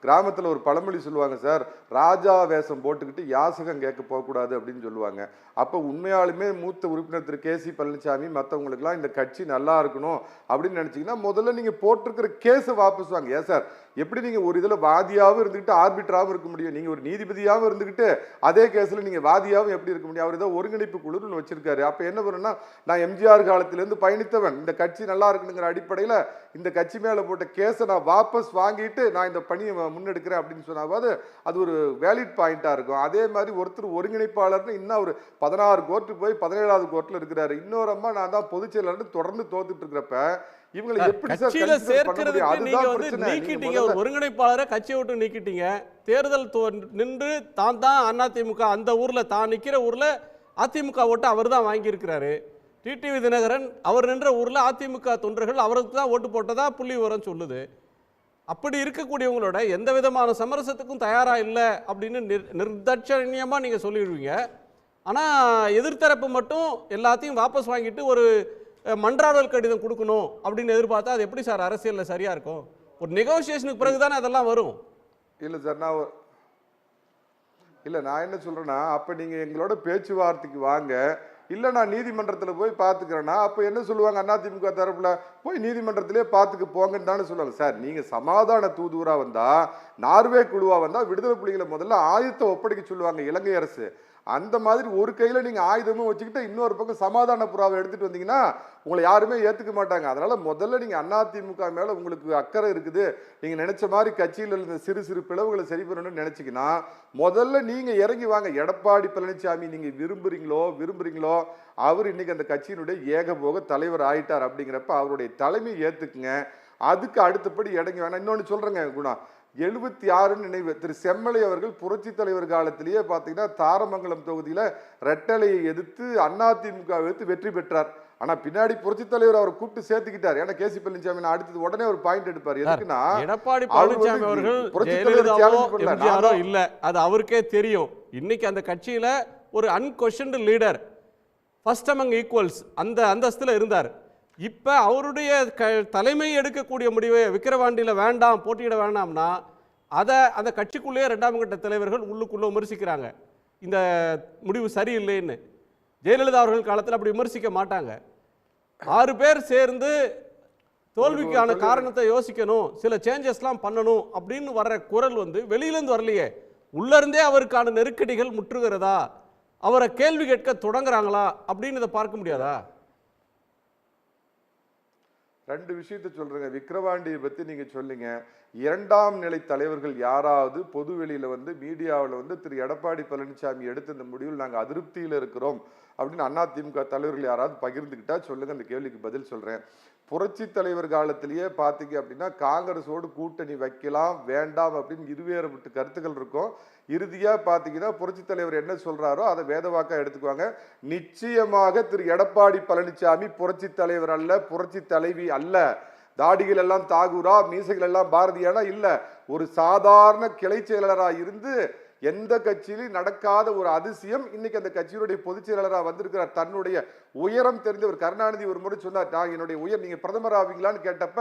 கிராமத்தில் ஒரு பழமொழி சொல்லுவாங்க சார், ராஜா வேஷம் போட்டுக்கிட்டு யாசகம் கேட்க போகக்கூடாது அப்படின்னு சொல்லுவாங்க. அப்போ உண்மையாலுமே மூத்த உறுப்பினர் திரு KC பழனிசாமி மற்றவங்களுக்குலாம் இந்த கட்சி நல்லா இருக்கணும் அப்படின்னு நினச்சிங்கன்னா, முதல்ல நீங்கள் போட்டிருக்கிற கேஸை வாபஸ் வாங்க. ஏன் சார், எப்படி நீங்கள் ஒரு இதில் வாதியாகவும் இருந்துக்கிட்டு ஆர்பிட்ராகவும் இருக்க முடியும்? நீங்கள் ஒரு நீதிபதியாகவும் இருந்துக்கிட்டு அதே கேஸில் நீங்கள் வாதியாகவும் எப்படி இருக்க முடியும்? அவர் ஏதோ ஒருங்கிணைப்பு குழுன்னு வச்சிருக்காரு. அப்போ என்ன பண்ணுன்னா, நான் எம்ஜிஆர் காலத்திலேருந்து பயணித்தவன், இந்த கட்சி நல்லா இருக்குங்கிற அடிப்படையில் இந்த கட்சி மேலே போட்ட கேஸை நான் வாபஸ் வாங்கிட்டு நான் இந்த பணியை முன்னெடுக்கிறேன் அப்படின்னு சொன்னாவது அது ஒரு வேலிட் பாயிண்டாக இருக்கும். அதே மாதிரி ஒருத்தர் ஒருங்கிணைப்பாளர்னு இன்னும் ஒரு 16 கோர்ட்டு போய் 17வது கோர்ட்டில் இருக்கிறாரு. இன்னொரு அம்மா நான் தான் பொதுச் செயலாளர் தொடர்ந்து தோத்துட்டு இருக்கிறப்ப இவங்களை எப்படி நீக்கிட்டீங்க? ஒரு ஒருங்கிணைப்பாளரை கட்சியை விட்டு நீக்கிட்டீங்க. தேர்தல் நின்று தான் அதிமுக அந்த ஊர்ல தான் நிக்கிற ஊர்ல அதிமுக ஓட்டு அவர் தான் வாங்கி இருக்கிறாரு. டிடிவி தினகரன் அவர் நின்ற ஊர்ல அதிமுக தொண்டர்கள் அவருக்கு தான் ஓட்டு போட்டதா புள்ளி விவரம் சொல்லுது. அப்படி இருக்கக்கூடியவங்களோட எந்த விதமான சமரசத்துக்கும் தயாரா இல்லை அப்படின்னு நிர்தாட்சண்யமா நீங்க சொல்லிடுவீங்க. ஆனா எதிர்த்தரப்பு மட்டும் எல்லாத்தையும் வாபஸ் வாங்கிட்டு ஒரு மன்றாடல் கடிதம் கொடுக்கணும் அப்படின்னு எதிர்பார்த்தா அது எப்படி சார் அரசியல்ல சரியா இருக்கும்? ஒரு நெகோசியேஷனுக்கு பிறகுதானே அதெல்லாம் வரும். இல்லை சார், நான் என்ன சொல்றேன்னா, அப்ப நீங்க எங்களோட பேச்சுவார்த்தைக்கு வாங்க, இல்லை நான் நீதிமன்றத்தில் போய் பார்த்துக்கிறேன்னா அப்போ என்ன சொல்லுவாங்க? அதிமுக தரப்புல போய் நீதிமன்றத்திலே பார்த்துக்கு போங்கன்னு தானே சொல்லுவாங்க. சார், நீங்கள் சமாதான தூதுவரா வந்தா, நார்வே குழுவா வந்தா விடுதலை புலிகளை முதல்ல ஆயுதத்தை ஒப்படைக்க சொல்லுவாங்க இலங்கை அரசு. அந்த மாதிரி ஒரு கையில நீங்க ஆயுதமும் வச்சுக்கிட்டு இன்னொரு பக்கம் சமாதான புறாவை எடுத்துட்டு வந்தீங்கன்னா உங்களை யாருமே ஏத்துக்க மாட்டாங்க. அதனால முதல்ல நீங்க அதிமுக மேல உங்களுக்கு அக்கறை இருக்குது, நீங்க நினைச்ச மாதிரி கட்சியில் இருந்த சிறு சிறு பிளவுகளை சரி பண்ணணும்னு நினைச்சீங்கன்னா முதல்ல நீங்க இறங்கி வாங்க. எடப்பாடி பழனிசாமி நீங்க விரும்புறீங்களோ அவர் இன்னைக்கு அந்த கட்சியினுடைய ஏகபோக தலைவர் ஆயிட்டார். அப்படிங்கிறப்ப அவருடைய தலைமை ஏத்துக்குங்க. அதுக்கு அடுத்தபடி இறங்கி வேணாம். இன்னொன்னு சொல்றேங்க குணா, 76 நினைவு திரு செம்மலை அவர்கள் புரட்சி தலைவர் காலத்திலேயே பார்த்தீங்கன்னா தாரமங்கலம் தொகுதியில ரெட்டலையை எதிர்த்து அதிமுக எதிர்த்து வெற்றி பெற்றார். ஆனா பின்னாடி புரட்சி தலைவர் அவரை கூப்பிட்டு சேர்த்துக்கிட்டார். ஏன்னா கேசி பழனிசாமி அடுத்தது உடனே ஒரு பாயிண்ட் எடுப்பார். எதுக்குன்னா எடப்பாடி பழனிசாமி அவர்கள் இல்ல, அது அவருக்கே தெரியும். இன்னைக்கு அந்த கட்சியில ஒரு அன்கொஸ்டன்ட் லீடர், ஃபர்ஸ்ட் அமங் ஈக்குவல்ஸ் அந்த அந்தஸ்துல இருந்தார். இப்ப அவருடைய தலைமை எடுக்கக்கூடிய முடிவை விக்கிரவாண்டியில வேண்டாம், போட்டியிட வேண்டாம்னா அதை அந்த கட்சிக்குள்ளேயே 2ஆம் கட்ட தலைவர்கள் உள்ளுக்குள்ள விமர்சிக்கிறாங்க, இந்த முடிவு சரியில்லைன்னு. ஜெயலலிதா அவர்கள் காலத்தில் அப்படி விமர்சிக்க மாட்டாங்க. 6 பேர் சேர்ந்து தோல்விக்கான காரணத்தை யோசிக்கணும், சில சேஞ்சஸ்லாம் பண்ணணும் அப்படின்னு வர்ற குரல் வெளியிலேருந்து வரலையே, உள்ள இருந்தே அவருக்கான நெருக்கடிகள் முற்றுகிறதா, அவரை கேள்வி கேட்க தொடங்குறாங்களா அப்படின்னு இதை பார்க்க முடியாதா? 2 விஷயத்தை சொல்றேங்க. விக்கிரவாண்டியை பத்தி நீங்க சொல்லுங்க. 2ஆம் நிலை தலைவர்கள் யாராவது பொது வெளியில மீடியாவில் திரு எடப்பாடி பழனிசாமி எடுத்த இந்த முடிவில் நாங்கள் அதிருப்தியில் இருக்கிறோம் அப்படின்னு அதிமுக தலைவர்கள் யாராவது பகிர்ந்துக்கிட்டா சொல்லுங்க, அந்த கேள்விக்கு பதில் சொல்றேன். புரட்சி தலைவர் காலத்திலேயே பார்த்தீங்க அப்படின்னா காங்கிரஸோடு கூட்டணி வைக்கலாம் வேண்டாம் அப்படின்னு இருவேறுபட்ட கருத்துக்கள் இருக்கும். இறுதியா பார்த்தீங்கன்னா புரட்சி தலைவர் என்ன சொல்றாரோ அதை வேதவாக்கா எடுத்துக்குவாங்க. நிச்சயமாக திரு எடப்பாடி பழனிசாமி புரட்சி தலைவர் அல்ல, புரட்சி தலைவி அல்ல. தாடிகள் எல்லாம் தாகூரா, மீசைகள் எல்லாம் பாரதியானா இல்ல, ஒரு சாதாரண கிளை செயலாளராக இருந்து எந்த கட்சியிலும் நடக்காத ஒரு அதிசயம் இன்னைக்கு அந்த கட்சியினுடைய பொதுச் செயலாளராக வந்திருக்கிறார். தன்னுடைய உயரம் தெரிந்தவர். கருணாநிதி ஒரு முறை சொன்னார், நான் என்னுடைய நீங்க பிரதமர் ஆவீங்களான்னு கேட்டப்ப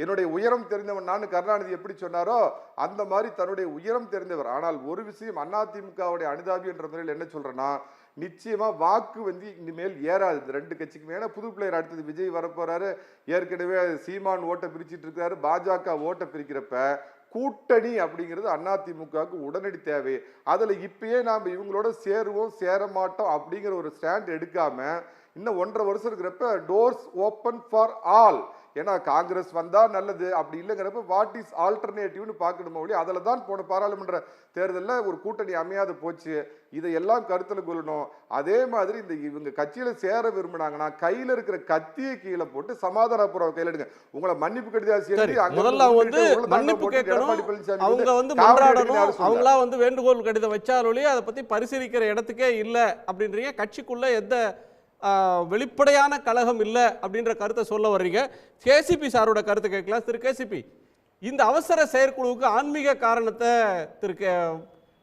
என்னுடைய உயரம் தெரிந்தவன் நான் கருணாநிதி எப்படி சொன்னாரோ அந்த மாதிரி தன்னுடைய உயரம் தெரிந்தவர். ஆனால் ஒரு விஷயம், அதிமுகவுடைய அனுதாபி என்ற முறையில் என்ன சொல்றேன்னா, நிச்சயமா வாக்கு இனிமேல் ஏறாது இந்த 2 கட்சிக்குமே. ஏன்னா புது பிளேயர் அடுத்தது விஜய் வரப்போறாரு, ஏற்கனவே சீமான் ஓட்டை பிரிச்சுட்டு இருக்காரு, பாஜக ஓட்டை பிரிக்கிறப்ப கூட்டணி அப்படிங்கிறது அதிமுகவுக்கு உடனடி தேவை. அதுல இப்பயே நாம இவங்களோட சேருவோம் சேர மாட்டோம் அப்படிங்கிற ஒரு ஸ்டாண்ட் எடுக்காம இன்னும் 1.5 வருஷம் இருக்கிறப்ப டோர்ஸ் ஓப்பன் ஃபார் ஆல். ஏன்னா காங்கிரஸ் வந்தா நல்லது, அப்படி இல்லைங்கிறப்ப வாட் இஸ் ஆல்டர்னேட்டிவ்னு பார்க்கணுமோ ஒழிய அதில் தான் போன பாராளுமன்ற தேர்தலில் ஒரு கூட்டணி அமையாது போச்சு. இதையெல்லாம் கருத்தில் கொள்ளணும். அதே மாதிரி இந்த இவங்க கட்சியில சேர விரும்பினாங்கன்னா கையில இருக்கிற கத்தியை கீழே போட்டு சமாதானப்புறம் கையில் எடுங்க. உங்களை மன்னிப்பு கடிதம் முதல்ல மன்னிப்பு கேட்கணும், அவங்க மன்றாடணும், அவங்களா வேண்டுகோள் கடிதம் வச்சாலொழிய அதை பத்தி பரிசீலிக்கிற இடத்துக்கே இல்லை அப்படின்றீங்க. கட்சிக்குள்ள எந்த வெளிப்படையான கழகம் இல்லை அப்படின்ற கருத்தை சொல்ல வர்றீங்க. கேசிபி சாரோட கருத்தை கேட்கலாம். திரு கேசிபி, இந்த அவசர செயற்குழுவுக்கு ஆன்மீக காரணத்தை திரு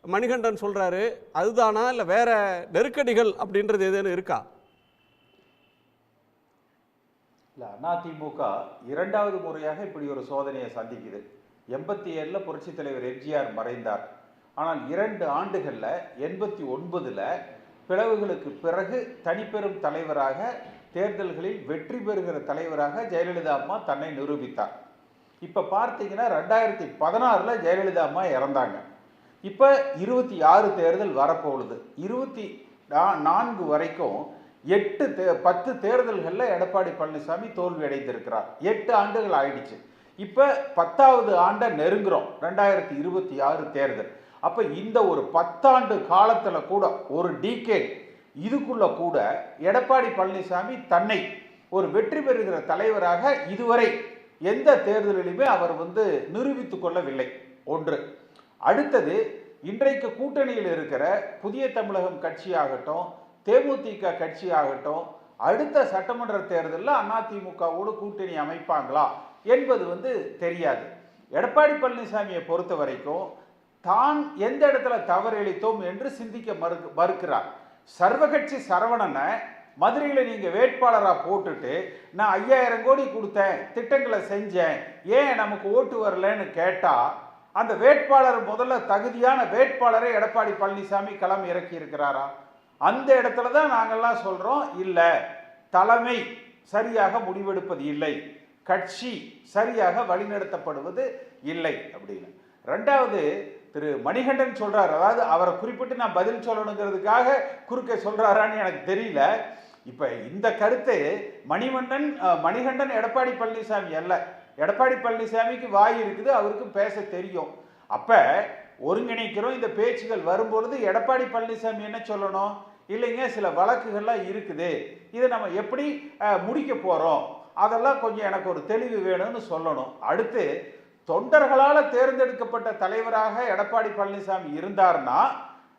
மணிகண்டன் சொல்றாரு, அதுதானா இல்லை வேற நெருக்கடிகள் அப்படின்றது எதுன்னு இருக்கா? இல்லை, அதிமுக 2வது முறையாக இப்படி ஒரு சோதனையை சந்திக்குது. 87ல் புரட்சி தலைவர் எம்ஜிஆர் மறைந்தார். ஆனால் 2 ஆண்டுகளில் 89ல் பிளவுகளுக்கு பிறகு தனிப்பெரும் தலைவராக தேர்தல்களில் வெற்றி பெறுகிற தலைவராக ஜெயலலிதா அம்மா தன்னை நிரூபித்தார். இப்போ பார்த்தீங்கன்னா 2016ல் ஜெயலலிதா அம்மா இறந்தாங்க. இப்போ 26 தேர்தல் வரப்போகுது. 24 வரைக்கும் 10 தேர்தல்களில் எடப்பாடி பழனிசாமி தோல்வி அடைந்திருக்கிறார். 8 ஆண்டுகள் ஆயிடுச்சு. இப்போ 10வது ஆண்டை நெருங்குறோம், 2026 தேர்தல். அப்ப இந்த ஒரு 10 ஆண்டு காலத்துல கூட, ஒரு டீகேட் இதுக்குள்ள கூட எடப்பாடி பழனிசாமி தன்னை ஒரு வெற்றி பெறுகிற தலைவராக இதுவரை எந்த தேர்தலிலுமே அவர் நிரூபித்துக் கொள்ளவில்லை. ஒன்று. அடுத்தது, இன்றைக்கு கூட்டணியில் இருக்கிற புதிய தமிழகம் கட்சியாகட்டும், தேமுதிக கட்சியாகட்டும், அடுத்த சட்டமன்ற தேர்தலில் அதிமுகவோடு கூட்டணி அமைப்பாங்களா என்பது தெரியாது. எடப்பாடி பழனிசாமியை பொறுத்த வரைக்கும் தான் எந்த இடத்துல தவறு இழைத்தோம் என்று சிந்திக்க மறுக்கிறார். சர்வகட்சி சரவணனை மதுரையில் நீங்கள் வேட்பாளராக போட்டுட்டு நான் 5000 கோடி கொடுத்தேன், திட்டங்களை செஞ்சேன், ஏன் நமக்கு ஓட்டு வரலன்னு கேட்டால் அந்த வேட்பாளர் முதல்ல தகுதியான வேட்பாளரை எடப்பாடி பழனிசாமி களம் இறக்கி இருக்கிறாரா? அந்த இடத்துல தான் நாங்கள்லாம் சொல்கிறோம், இல்லை தலைமை சரியாக முடிவெடுப்பது இல்லை, கட்சி சரியாக வழிநடத்தப்படுவது இல்லை அப்படின்னு. ரெண்டாவது திரு மணிகண்டன் சொல்றார், அதாவது அவரை குறிப்பிட்டு நான் பதில் சொல்லணுங்கிறதுக்காக குறுக்க சொல்றாரான்னு எனக்கு தெரியல. இப்ப இந்த கருத்து மணிகண்டன் எடப்பாடி பழனிசாமி அல்ல. எடப்பாடி பழனிசாமிக்கு வாய் இருக்குது, அவருக்கு பேச தெரியும். அப்ப ஒருங்கிணைக்கிறோம், இந்த பேச்சுகள் வரும்பொழுது எடப்பாடி பழனிசாமி என்ன சொல்லணும், இல்லைங்க சில வழக்குகள்லாம் இருக்குது, இதை நம்ம எப்படி முடிக்க போறோம், அதெல்லாம் கொஞ்சம் எனக்கு ஒரு தெளிவு வேணும்னு சொல்லணும். அடுத்து தொண்டர்களால் தேர்ந்தெடுக்கப்பட்ட தலைவராக எடப்பாடி பழனிசாமி இருந்தார்னா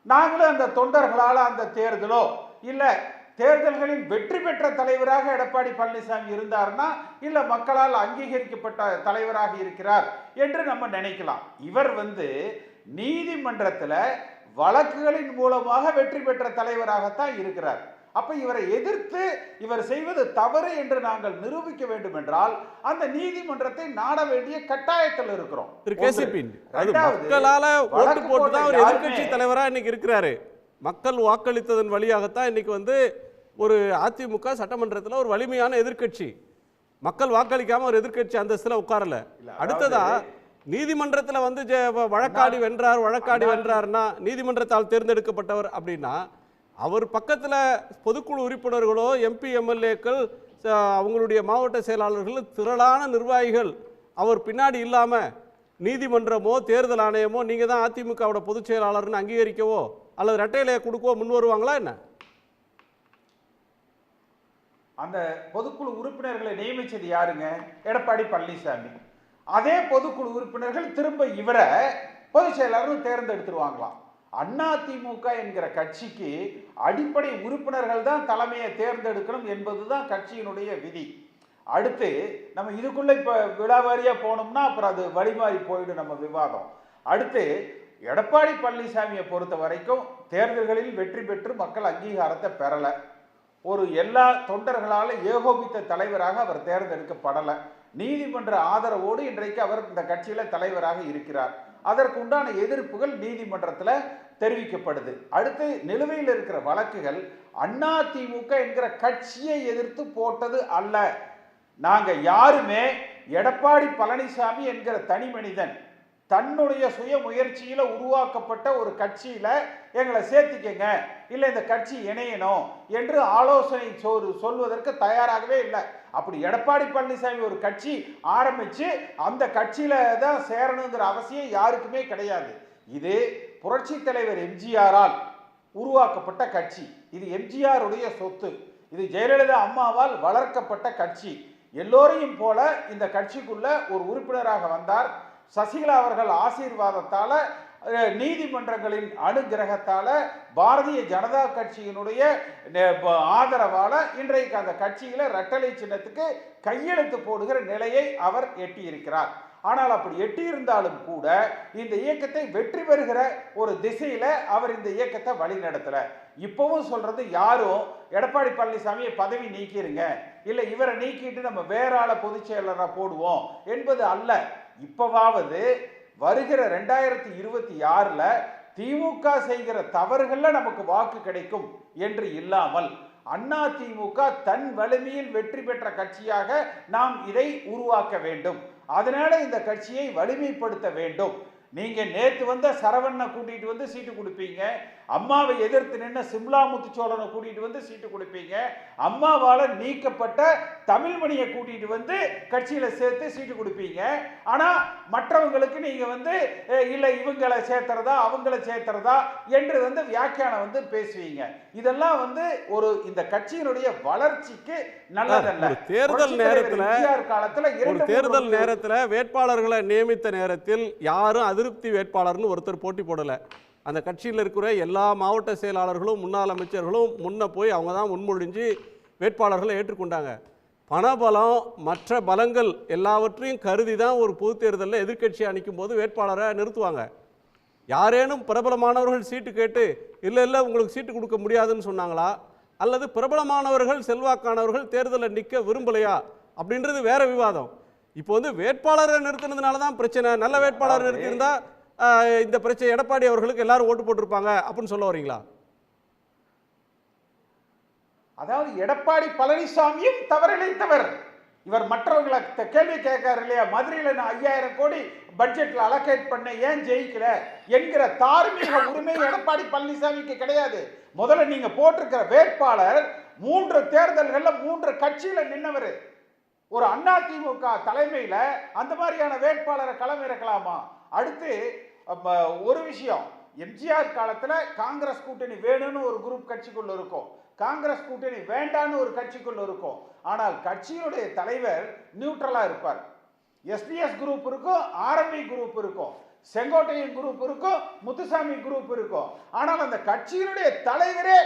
நாங்களும் அந்த தொண்டர்களால் அந்த தேர்தலோ இல்லை தேர்தல்களில் வெற்றி பெற்ற தலைவராக எடப்பாடி பழனிசாமி இருந்தார்னா இல்லை மக்களால் அங்கீகரிக்கப்பட்ட தலைவராக இருக்கிறார் என்று நம்ம நினைக்கலாம். இவர் நீதிமன்றத்தில் வழக்குகளின் மூலமாக வெற்றி பெற்ற தலைவராகத்தான் இருக்கிறார். அப்ப இவரை எதிர்த்து இவர் செய்வது தவறு என்று நாங்கள் நிரூபிக்க வேண்டும் என்றால் அந்த நீதிமன்றத்தை நாட வேண்டிய கட்டாயத்தில் இருக்கிறோம். மக்களால ஓட்டு போட்டுதான் ஒரு எதிர்கட்சி தலைவரா இன்னைக்கு இருக்கிறாரு. மக்கள் வாக்களித்ததன் வழியாகத்தான் இன்னைக்கு ஒரு அதிமுக சட்டமன்றத்தில் ஒரு வலிமையான எதிர்கட்சி. மக்கள் வாக்களிக்காம ஒரு எதிர்கட்சி அந்தஸ்துல உட்காரல. அடுத்ததா நீதிமன்றத்தில் வழக்காடி வென்றார்னா நீதிமன்றத்தால் தேர்ந்தெடுக்கப்பட்டவர் அப்படின்னா அவர் பக்கத்தில் பொதுக்குழு உறுப்பினர்களோ எம்பி எம்எல்ஏக்கள் அவங்களுடைய மாவட்ட செயலாளர்கள் திரளான நிர்வாகிகள் அவர் பின்னாடி இல்லாமல் நீதிமன்றமோ தேர்தல் ஆணையமோ நீங்கள் தான் அதிமுகவோட பொதுச் செயலாளர்னு அங்கீகரிக்கவோ அல்லது ரெட்டையிலையை கொடுக்கவோ முன் வருவாங்களா என்ன? அந்த பொதுக்குழு உறுப்பினர்களை நியமிச்சது யாருங்க? எடப்பாடி பழனிசாமி. அதே பொதுக்குழு உறுப்பினர்கள் திரும்ப இவரை பொதுச் செயலாளர் தேர்ந்தெடுத்துருவாங்களாம். அதிமுக என்கிற கட்சிக்கு அடிப்படை உறுப்பினர்கள் தான் தலைமையை தேர்ந்தெடுக்கணும் என்பதுதான் கட்சியினுடைய விதி. அடுத்து நம்ம இதுக்குள்ள இப்ப விடாவாரியா போனோம்னா அப்புறம் அது வழிமாறி போயிடும் நம்ம விவாதம். அடுத்து எடப்பாடி பழனிசாமியை பொறுத்த வரைக்கும் தேர்தல்களில் வெற்றி பெற்று மக்கள் அங்கீகாரத்தை பெறல. ஒரு எல்லா தொண்டர்களால் ஏகோபித்த தலைவராக அவர் தேர்ந்தெடுக்கப்படலை. நீதிமன்ற ஆதரவோடு இன்றைக்கு அவர் இந்த கட்சியில தலைவராக இருக்கிறார். அதற்கு உண்டான எதிர்ப்புகள் நீதிமன்றத்தில் தெரிவிக்கப்படுது. அடுத்து நிலுவையில் இருக்கிற வழக்குகள் அதிமுக என்கிற கட்சியை எதிர்த்து போட்டது அல்ல. நாங்க யாருமே எடப்பாடி பழனிசாமி என்கிற தனி மனிதன் தன்னுடைய சுய முயற்சியில உருவாக்கப்பட்ட ஒரு கட்சியில எங்களை சேர்த்துக்கங்க, இல்லை இந்த கட்சி இணையணும் என்று ஆலோசனை சொல்வதற்கு தயாராகவே இல்லை. அப்படி எடப்பாடி பழனிசாமி ஒரு கட்சி ஆரம்பிச்சு அந்த கட்சியில தான் சேரணுங்கிற அவசியம் யாருக்குமே கிடையாது. இது புரட்சி தலைவர் எம்ஜிஆரால் உருவாக்கப்பட்ட கட்சி. இது எம்ஜிஆருடைய சொத்து. இது ஜெயலலிதா அம்மாவால் வளர்க்கப்பட்ட கட்சி. எல்லோரையும் போல இந்த கட்சிக்குள்ள ஒரு உறுப்பினராக வந்தார். சசிகலா அவர்கள் ஆசீர்வாதத்தால, நீதிமன்றங்களின் அனுகிரகத்தால, பாரதிய ஜனதா கட்சியினுடைய ஆதரவால இன்றைக்கு அந்த கட்சியில ரெட்டலை சின்னத்துக்கு கையெழுத்து போடுகிற நிலையை அவர் எட்டியிருக்கிறார். ஆனால் அப்படி எட்டியிருந்தாலும் கூட இந்த இயக்கத்தை வெற்றி பெறுகிற ஒரு திசையில அவர் இந்த இயக்கத்தை வழி நடத்தல. இப்பவும் சொல்றது யாரும் எடப்பாடி பழனிசாமியை பதவி நீக்கிருங்க, இல்ல இவரை நீக்கிட்டு நம்ம வேற ஆளை பொதுச் செயலராக போடுவோம் என்பது அல்ல. இப்பவாவது வருகிற 2026ல திமுக செய்கிற தவறுகள்ல நமக்கு வாக்கு கிடைக்கும் என்று இல்லாமல் அதிமுக தன் வலிமையில் வெற்றி பெற்ற கட்சியாக நாம் இதை உருவாக்க வேண்டும். அதனால இந்த கட்சியை வலிமைப்படுத்த வேண்டும். நீங்க நேற்று வந்த சரவணனை கூட்டிட்டு வந்து சீட்டு கொடுப்பீங்க, அம்மாவை எதிர்த்து நின்ன சிம்லா முத்துச்சோழனை கூட்டிட்டு வந்து சீட்டு கொடுப்பீங்க, அம்மாவால நீக்கப்பட்ட தமிழ்மணியை கூட்டிட்டு வந்து கட்சியில சேர்த்து சீட்டு கொடுப்பீங்க. ஆனா மற்றவங்களுக்கு நீங்க இல்ல இவங்களை சேர்த்துறதா அவங்களை சேர்த்துறதா என்று வியாக்கியானம் பேசுவீங்க. இதெல்லாம் ஒரு இந்த கட்சியினுடைய வளர்ச்சிக்கு நல்லதல்ல. தேர்தல் நேரத்தில் வேட்பாளர்களை நியமித்த நேரத்தில் யாரும் அதிருப்தி வேட்பாளர்னு ஒருத்தர் போட்டி போடல. அந்த கட்சியில் இருக்கிற எல்லா மாவட்ட செயலாளர்களும் முன்னாள் அமைச்சர்களும் முன்ன போய் அவங்க தான் முன்மொழிஞ்சு வேட்பாளர்களை ஏற்றுக்கொண்டாங்க. பணபலம் மற்ற பலங்கள் எல்லாவற்றையும் கருதி தான் ஒரு பொது தேர்தலில் எதிர்க்கட்சியை அணிக்கும் போது வேட்பாளரை நிறுத்துவாங்க. யாரேனும் பிரபலமானவர்கள் சீட்டு கேட்டு இல்லை உங்களுக்கு சீட்டு கொடுக்க முடியாதுன்னு சொன்னாங்களா, அல்லது பிரபலமானவர்கள் செல்வாக்கானவர்கள் தேர்தலில் நிற்க விரும்பலையா அப்படின்றது வேற விவாதம். இப்போ வந்து வேட்பாளரை நிறுத்தினதுனால தான் பிரச்சனை. நல்ல வேட்பாளர் நிறுத்தியிருந்தா இந்த பிரச்சனை எடப்பாடி அவர்களுக்கு எல்லாரும் ஓட்டு போட்டிருப்பாங்க அப்படின்னு சொல்ல வரீங்களா? அதாவது எடப்பாடி பழனிசாமியும் தவறிழைத்தவர். இவர் மற்றவர்களை கேள்வி கேட்காரு இல்லையா, மதுரையில் நான் 5000 கோடி பட்ஜெட்ல அலோகேட் பண்ண ஏன் ஜெயிக்கல என்கிற தார்மீக உரிமை எடப்பாடி பழனிசாமிக்கு கிடையாது. முதல்ல நீங்க போட்டிருக்கிற வேட்பாளர் 3 தேர்தல்களில் 3 கட்சியில நின்னவர். ஒரு அதிமுக தலைமையில அந்த மாதிரியான வேட்பாளரை களமிறக்கலாமா? அடுத்து ஒரு விஷயம், எம்ஜிஆர் காலத்துல காங்கிரஸ் கூட்டணி வேணும்னு ஒரு குரூப் கட்சிக்குள்ள இருக்கும், காங்கிரஸ் கூட்டணி வேண்டான்னு ஒரு கட்சிக்குள்ள இருக்கும். ஆனால் கட்சியினுடைய தலைவர் நியூட்ரலா இருப்பார். எஸ்டிஎஸ் குரூப் இருக்கும், ஆர்எம்பி குரூப் இருக்கும், செங்கோட்டையன் குரூப் இருக்கும், முத்துசாமி குரூப் இருக்கும். ஆனால் அந்த கட்சியினுடைய தலைவரே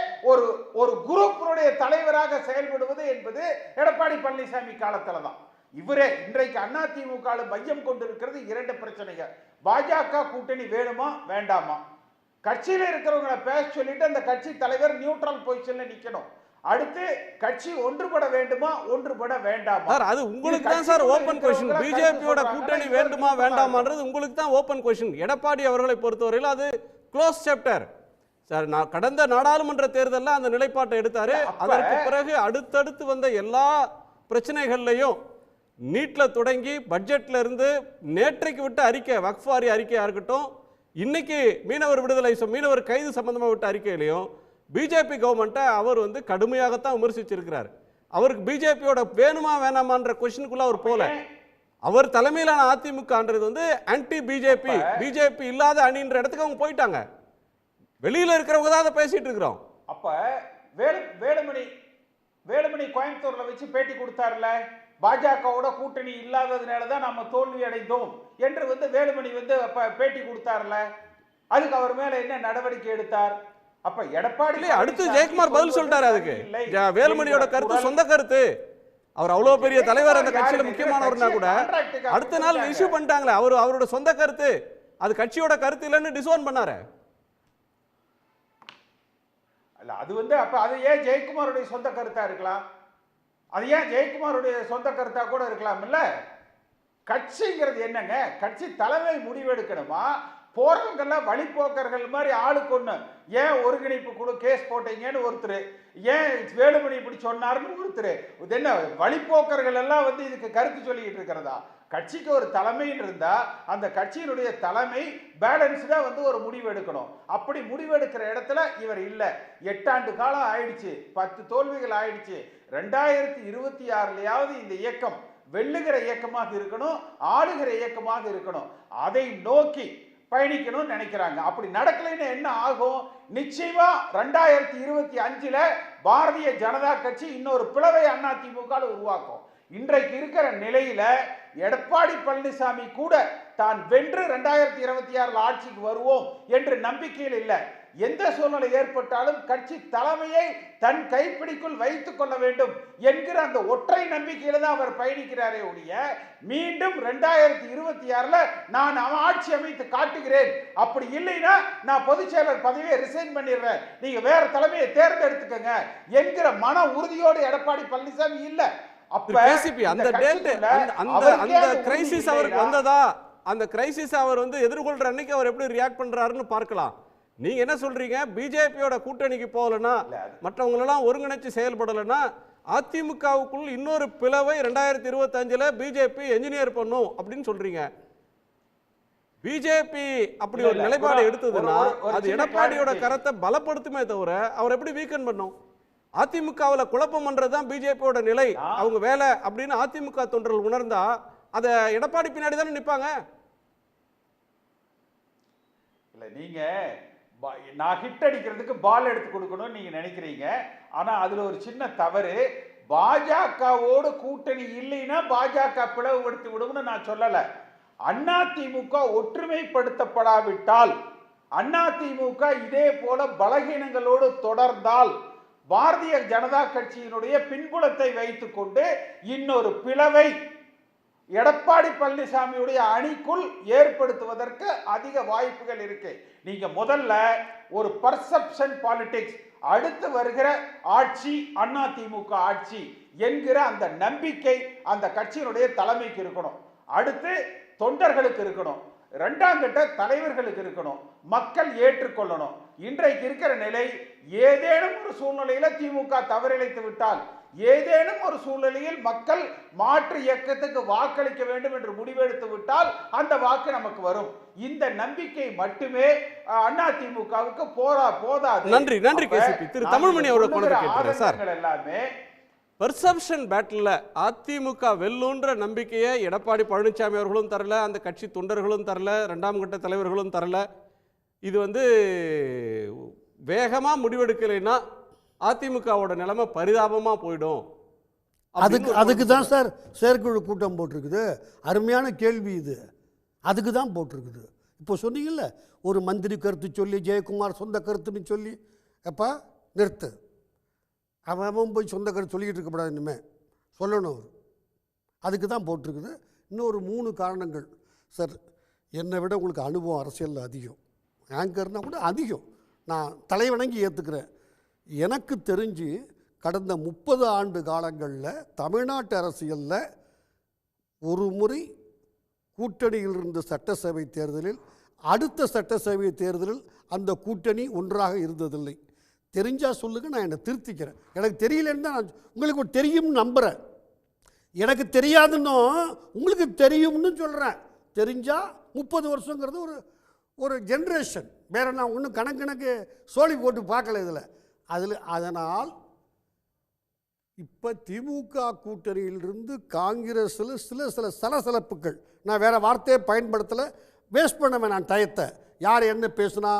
ஒரு குரூப்பினுடைய தலைவராக செயல்படுவது என்பது எடப்பாடி பழனிசாமி காலத்துல தான். இவரே இன்றைக்கு அதிமுக மையம் கொண்டிருக்கிறது 2 பிரச்சனைகள். பாஜக கூட்டணி வேணுமா வேண்டாமா, கட்சியில இருக்கிறவங்களை பேச சொல்லிட்டு அந்த கட்சி தலைவர் நியூட்ரல் பொசிஷன்ல நிக்கணும். அடுத்து கட்சி ஒன்றுபட வேண்டுமா ஒன்றுபட வேண்டாமா? சார் அது உங்களுக்கு தான் சார் ஓபன் கொஸ்டின். பிஜேபியோட கூட்டணி வேண்டுமா வேண்டாமான்றது உங்களுக்கு தான் ஓபன் கொஸ்டின். எடப்பாடி அவர்களை பொறுத்தவரையில் அது க்ளோஸ் சாப்டர். சார் நான் கடந்த நாடாளுமன்ற தேர்தலில் அந்த நிலைப்பாட்டை எடுத்தாரு. அதற்கு பிறகு அடுத்தடுத்து வந்த எல்லா பிரச்சனைகள்லையும் நீட்ல தொடங்கி பட்ஜெட்ல இருந்து நேற்றைக்கு விட்ட அறிக்கை, வக்ஃப் வாரிய அறிக்கையா இருக்கட்டும், இன்னைக்கு மீனவர் விடுதலை மீனவர் கைது சம்பந்தமாக விட்ட அறிக்கையிலையும் பிஜேபி கவர்மெண்ட்டை அவர் வந்து கடுமையாகத்தான் விமர்சிச்சிருக்கிறார். அவருக்கு பிஜேபியோட வேணுமா வேணாமான்ற கொஸ்டினுக்குள்ள அவர் போல. அவர் தலைமையிலான அதிமுகன்றது வந்து ஆன்டி பிஜேபி, பிஜேபி இல்லாத அணின்ற இடத்துக்கு அவங்க போயிட்டாங்க. வெளியில இருக்கிறவங்க தான் அதை பேசிட்டு இருக்கிறோம். அப்ப வேலுமணி கோயம்புத்தூர்ல வச்சு பேட்டி கொடுத்தாருல, பாஜகவோட கூட்டணி இல்லாததுனால தான் நம்ம தோல்வி அடைந்தோம் என்று வந்து வேலுமணி வந்து பேட்டி கொடுத்தாருல, அதுக்கு அவர் மேல என்ன நடவடிக்கை எடுத்தார்? அப்ப எடப்பாடி அடுத்து ஜெயக்குமார் பதில் சொல்லிட்டாரு. அதுக்கு வேலுமணியோட கருத்து சொந்த கருத்து. அவர் அவ்வளவு பெரிய தலைவர், அந்த கட்சியில முக்கியமானவர்னா கூட அடுத்த நாள் இஷ்யூ பண்ணிட்டாங்களே, அவரோட சொந்த கருத்து, அது கட்சியோட கருத்து இல்லைன்னு டிசோன் பண்ணாரு. இல்ல அது வந்து அப்ப அது ஏன் ஜெயக்குமாருடைய சொந்த கருத்தா இருக்கலாம்? அது ஏன் ஜெயக்குமாருடைய சொந்த கருத்தா கூட இருக்கலாம் இல்ல? கட்சிங்கிறது என்னங்க? கட்சி தலைமை முடிவெடுக்கணுமா? போறவங்கெல்லாம் வழிபோக்கர்கள் மாதிரி ஆளுக்கு ஒண்ணு, ஏன் ஒருங்கிணைப்பு குழு கேஸ் போட்டீங்கன்னு ஒருத்தர், ஏன் வேலுமணி இப்படி சொன்னார்னு ஒருத்தர். இது என்ன வழிபோக்கர்கள் எல்லாம் வந்து இதுக்கு கருத்து சொல்லிக்கிட்டு இருக்கிறதா? கட்சிக்கு ஒரு தலைமைன்னு இருந்தா அந்த கட்சியினுடைய தலைமை பேலன்ஸ்டா வந்து ஒரு முடிவு எடுக்கணும். அப்படி முடிவெடுக்கிற இடத்துல இவர் இல்லை. 8 ஆண்டு காலம் ஆயிடுச்சு, 10 தோல்விகள் ஆயிடுச்சு. 2026லயாவது இந்த இயக்கம் வெல்லுகிற இயக்கமாக இருக்கணும், ஆளுகிற இயக்கமாக இருக்கணும். அதை நோக்கி பயணிக்கணும்னு நினைக்கிறாங்க. அப்படி நடக்கலைன்னு என்ன ஆகும்? நிச்சயமா 2025ல பாரதிய ஜனதா கட்சி இன்னொரு பிளவை அதிமுக உருவாக்கும். இன்றைக்கு இருக்கிற நிலையில எடப்பாடி பழனிசாமி கூட தான் வென்று 2026 ஆட்சிக்கு வருவோம் என்று நம்பிக்கையில் இல்லை. எந்த சூழ்நிலை ஏற்பட்டாலும் கட்சி தலைமையை தன் கைப்பிடிக்குள் வைத்துக் கொள்ள வேண்டும் என்கிற அந்த ஒற்றை நம்பிக்கையில தான் அவர் பயணிக்கிறாரே ஒழிய, மீண்டும் 2026ல நான் ஆட்சி அமைத்து காட்டுகிறேன், அப்படி இல்லைன்னா நான் பொதுச் செயலர் பதவியை ரிசைன் பண்ணிடுறேன், நீங்க வேற தலைமையை தேர்ந்தெடுத்துக்கங்க என்கிற மன உறுதியோடு எடப்பாடி பழனிசாமி இல்ல. அப்ப அந்த கிரைசிஸ் அவருக்கு வந்ததா, அந்த கிரைசிஸ் அவர் வந்து எதிர்கொள்ற அன்னைக்கு அவர் எப்படி ரியாக்ட் பண்றாருன்னு பார்க்கலாம். நீங்க என்ன சொல்றீங்க? பிஜேபியோட கூட்டணிக்கு போகலன்னா, மற்றவங்களெல்லாம் ஒருங்கிணைச்சு செயல்படலைன்னா அதிமுகவுக்குள் இன்னொரு பிளவை 2025ல பிஜேபி என்ஜினியர் பண்ணும் அப்படின்னு சொல்றீங்க. பிஜேபி அப்படி ஒரு நிலைப்பாடு எடுத்ததுன்னா அது எடப்பாடியோட கருத்தை பலப்படுத்துமே தவிர அவர் எப்படி வீக்கன் பண்ணும்? அதிமுகவில் குழப்பம் பண்றதுதான் பிஜேபியோட நிலை, அவங்க வேலை அப்படின்னு அதிமுக தொண்டர்கள் உணர்ந்தா அத எடப்பாடி பின்னாடி தானே நிற்பாங்க. இல்ல நீங்க நான் ஹிட் அடிக்கிறதுக்கு பால் எடுத்து கொடுக்கணும்னு நீங்க நினைக்கிறீங்க. ஆனா அதுல ஒரு சின்ன தவறு. பாஜகவோடு கூட்டணி இல்லைன்னா பாஜக பிளவுபடுத்தி விடும்னு நான் சொல்லல. அதிமுக ஒற்றுமைப்படுத்தப்படாவிட்டால், அதிமுக இதே போல பலகீனங்களோடு தொடர்ந்தால் பாரதிய ஜனதா கட்சியினுடைய பின்புலத்தை வைத்துக்கொண்டு இன்னொரு பிளவை எடப்பாடி பழனிசாமியுடைய அணிக்குள் ஏற்படுத்துவதற்கு அதிக வாய்ப்புகள் இருக்கு. நீங்க முதல்ல ஒரு பர்செப்ஷன் பாலிடிக்ஸ், அடுத்து வருகிற ஆட்சி அதிமுக ஆட்சி என்கிற அந்த நம்பிக்கை அந்த கட்சியினுடைய தலைமைக்கு இருக்கணும். அடுத்து தொண்டர்களுக்கு இருக்கணும். இரண்டாம் கட்ட தலைவர்களுக்கு இருக்கணும். மக்கள் ஏற்றுக்கொள்ளணும். இன்றைக்கு இருக்கிற நிலை, ஏதேனும் ஒரு சூழ்நிலையில திமுக தவறிழைத்து விட்டால், ஏதேனும் ஒரு சூழ்நிலையில் மக்கள் மாற்று இயக்கத்துக்கு வாக்களிக்க வேண்டும் என்று முடிவெடுத்து விட்டால் அந்த வாக்கு நமக்கு வரும். இந்த நம்பிக்கை மட்டுமே அதிமுகவுக்கு போதாது. நன்றி நன்றி கேசிபி. திரு தமிழ்மணி அவர்கள் சார், எல்லாமே பெர்செப்ஷன் பேட்டில் அதிமுக வெல்லுன்ற நம்பிக்கையை எடப்பாடி பழனிசாமி அவர்களும் தரல, அந்த கட்சி தொண்டர்களும் தரல, இரண்டாம் கட்ட தலைவர்களும் தரல. இது வேகமாக முடிவெடுக்கலைன்னா அதிமுகவோட நிலைமை பரிதாபமாக போயிடும். அதுக்கு தான் சார் செயற்குழு கூட்டம் போட்டிருக்குது. அருமையான கேள்வி இது. அதுக்கு தான் போட்டிருக்குது. இப்போ சொன்னீங்கல்ல, ஒரு மந்திரி கருத்து சொல்லி ஜெயக்குமார் சொந்த கருத்துன்னு சொல்லி, எப்பா நிறுத்து, அவன் போய் சொந்த கருத்து சொல்லிக்கிட்டு இருக்கக்கூடாது, இனிமேல் சொல்லணும் அவர். அதுக்கு தான் போட்டிருக்குது. இன்னொரு 3 காரணங்கள் சார். என்னை விட உங்களுக்கு அனுபவம் அரசியலில் அதிகம், ஆங்கர்னால் கூட அதிகம். நான் தலைவணங்கி ஏற்றுக்கிறேன். எனக்கு தெரிஞ்சு கடந்த 30 ஆண்டு காலங்களில் தமிழ்நாட்டு அரசியலில் ஒரு முறை கூட்டணியில் இருந்த சட்டசபை தேர்தலில் அடுத்த சட்டசபை தேர்தலில் அந்த கூட்டணி ஒன்றாக இருந்ததில்லை. தெரிஞ்சால் சொல்லுங்கள், நான் என்னை திருத்திக்கிறேன். எனக்கு தெரியலன்னு தான் நான் உங்களுக்கு தெரியும்னு நம்புகிறேன். எனக்கு தெரியாதுன்னு உங்களுக்கு தெரியும்னு சொல்கிறேன். தெரிஞ்சால் 30 வருஷங்கிறது ஒரு ஜென்ரேஷன். வேறு நான் ஒன்றும் கணக்கு சோழி போட்டு பார்க்கல இதில். அதனால் இப்போ திமுக கூட்டணியிலிருந்து காங்கிரஸில் சில சலசலப்புகள், நான் வேறு வார்த்தையை பயன்படுத்தலை, வேஸ்ட் பண்ண வேணாம் டயத்தை. யார் என்ன பேசுனா,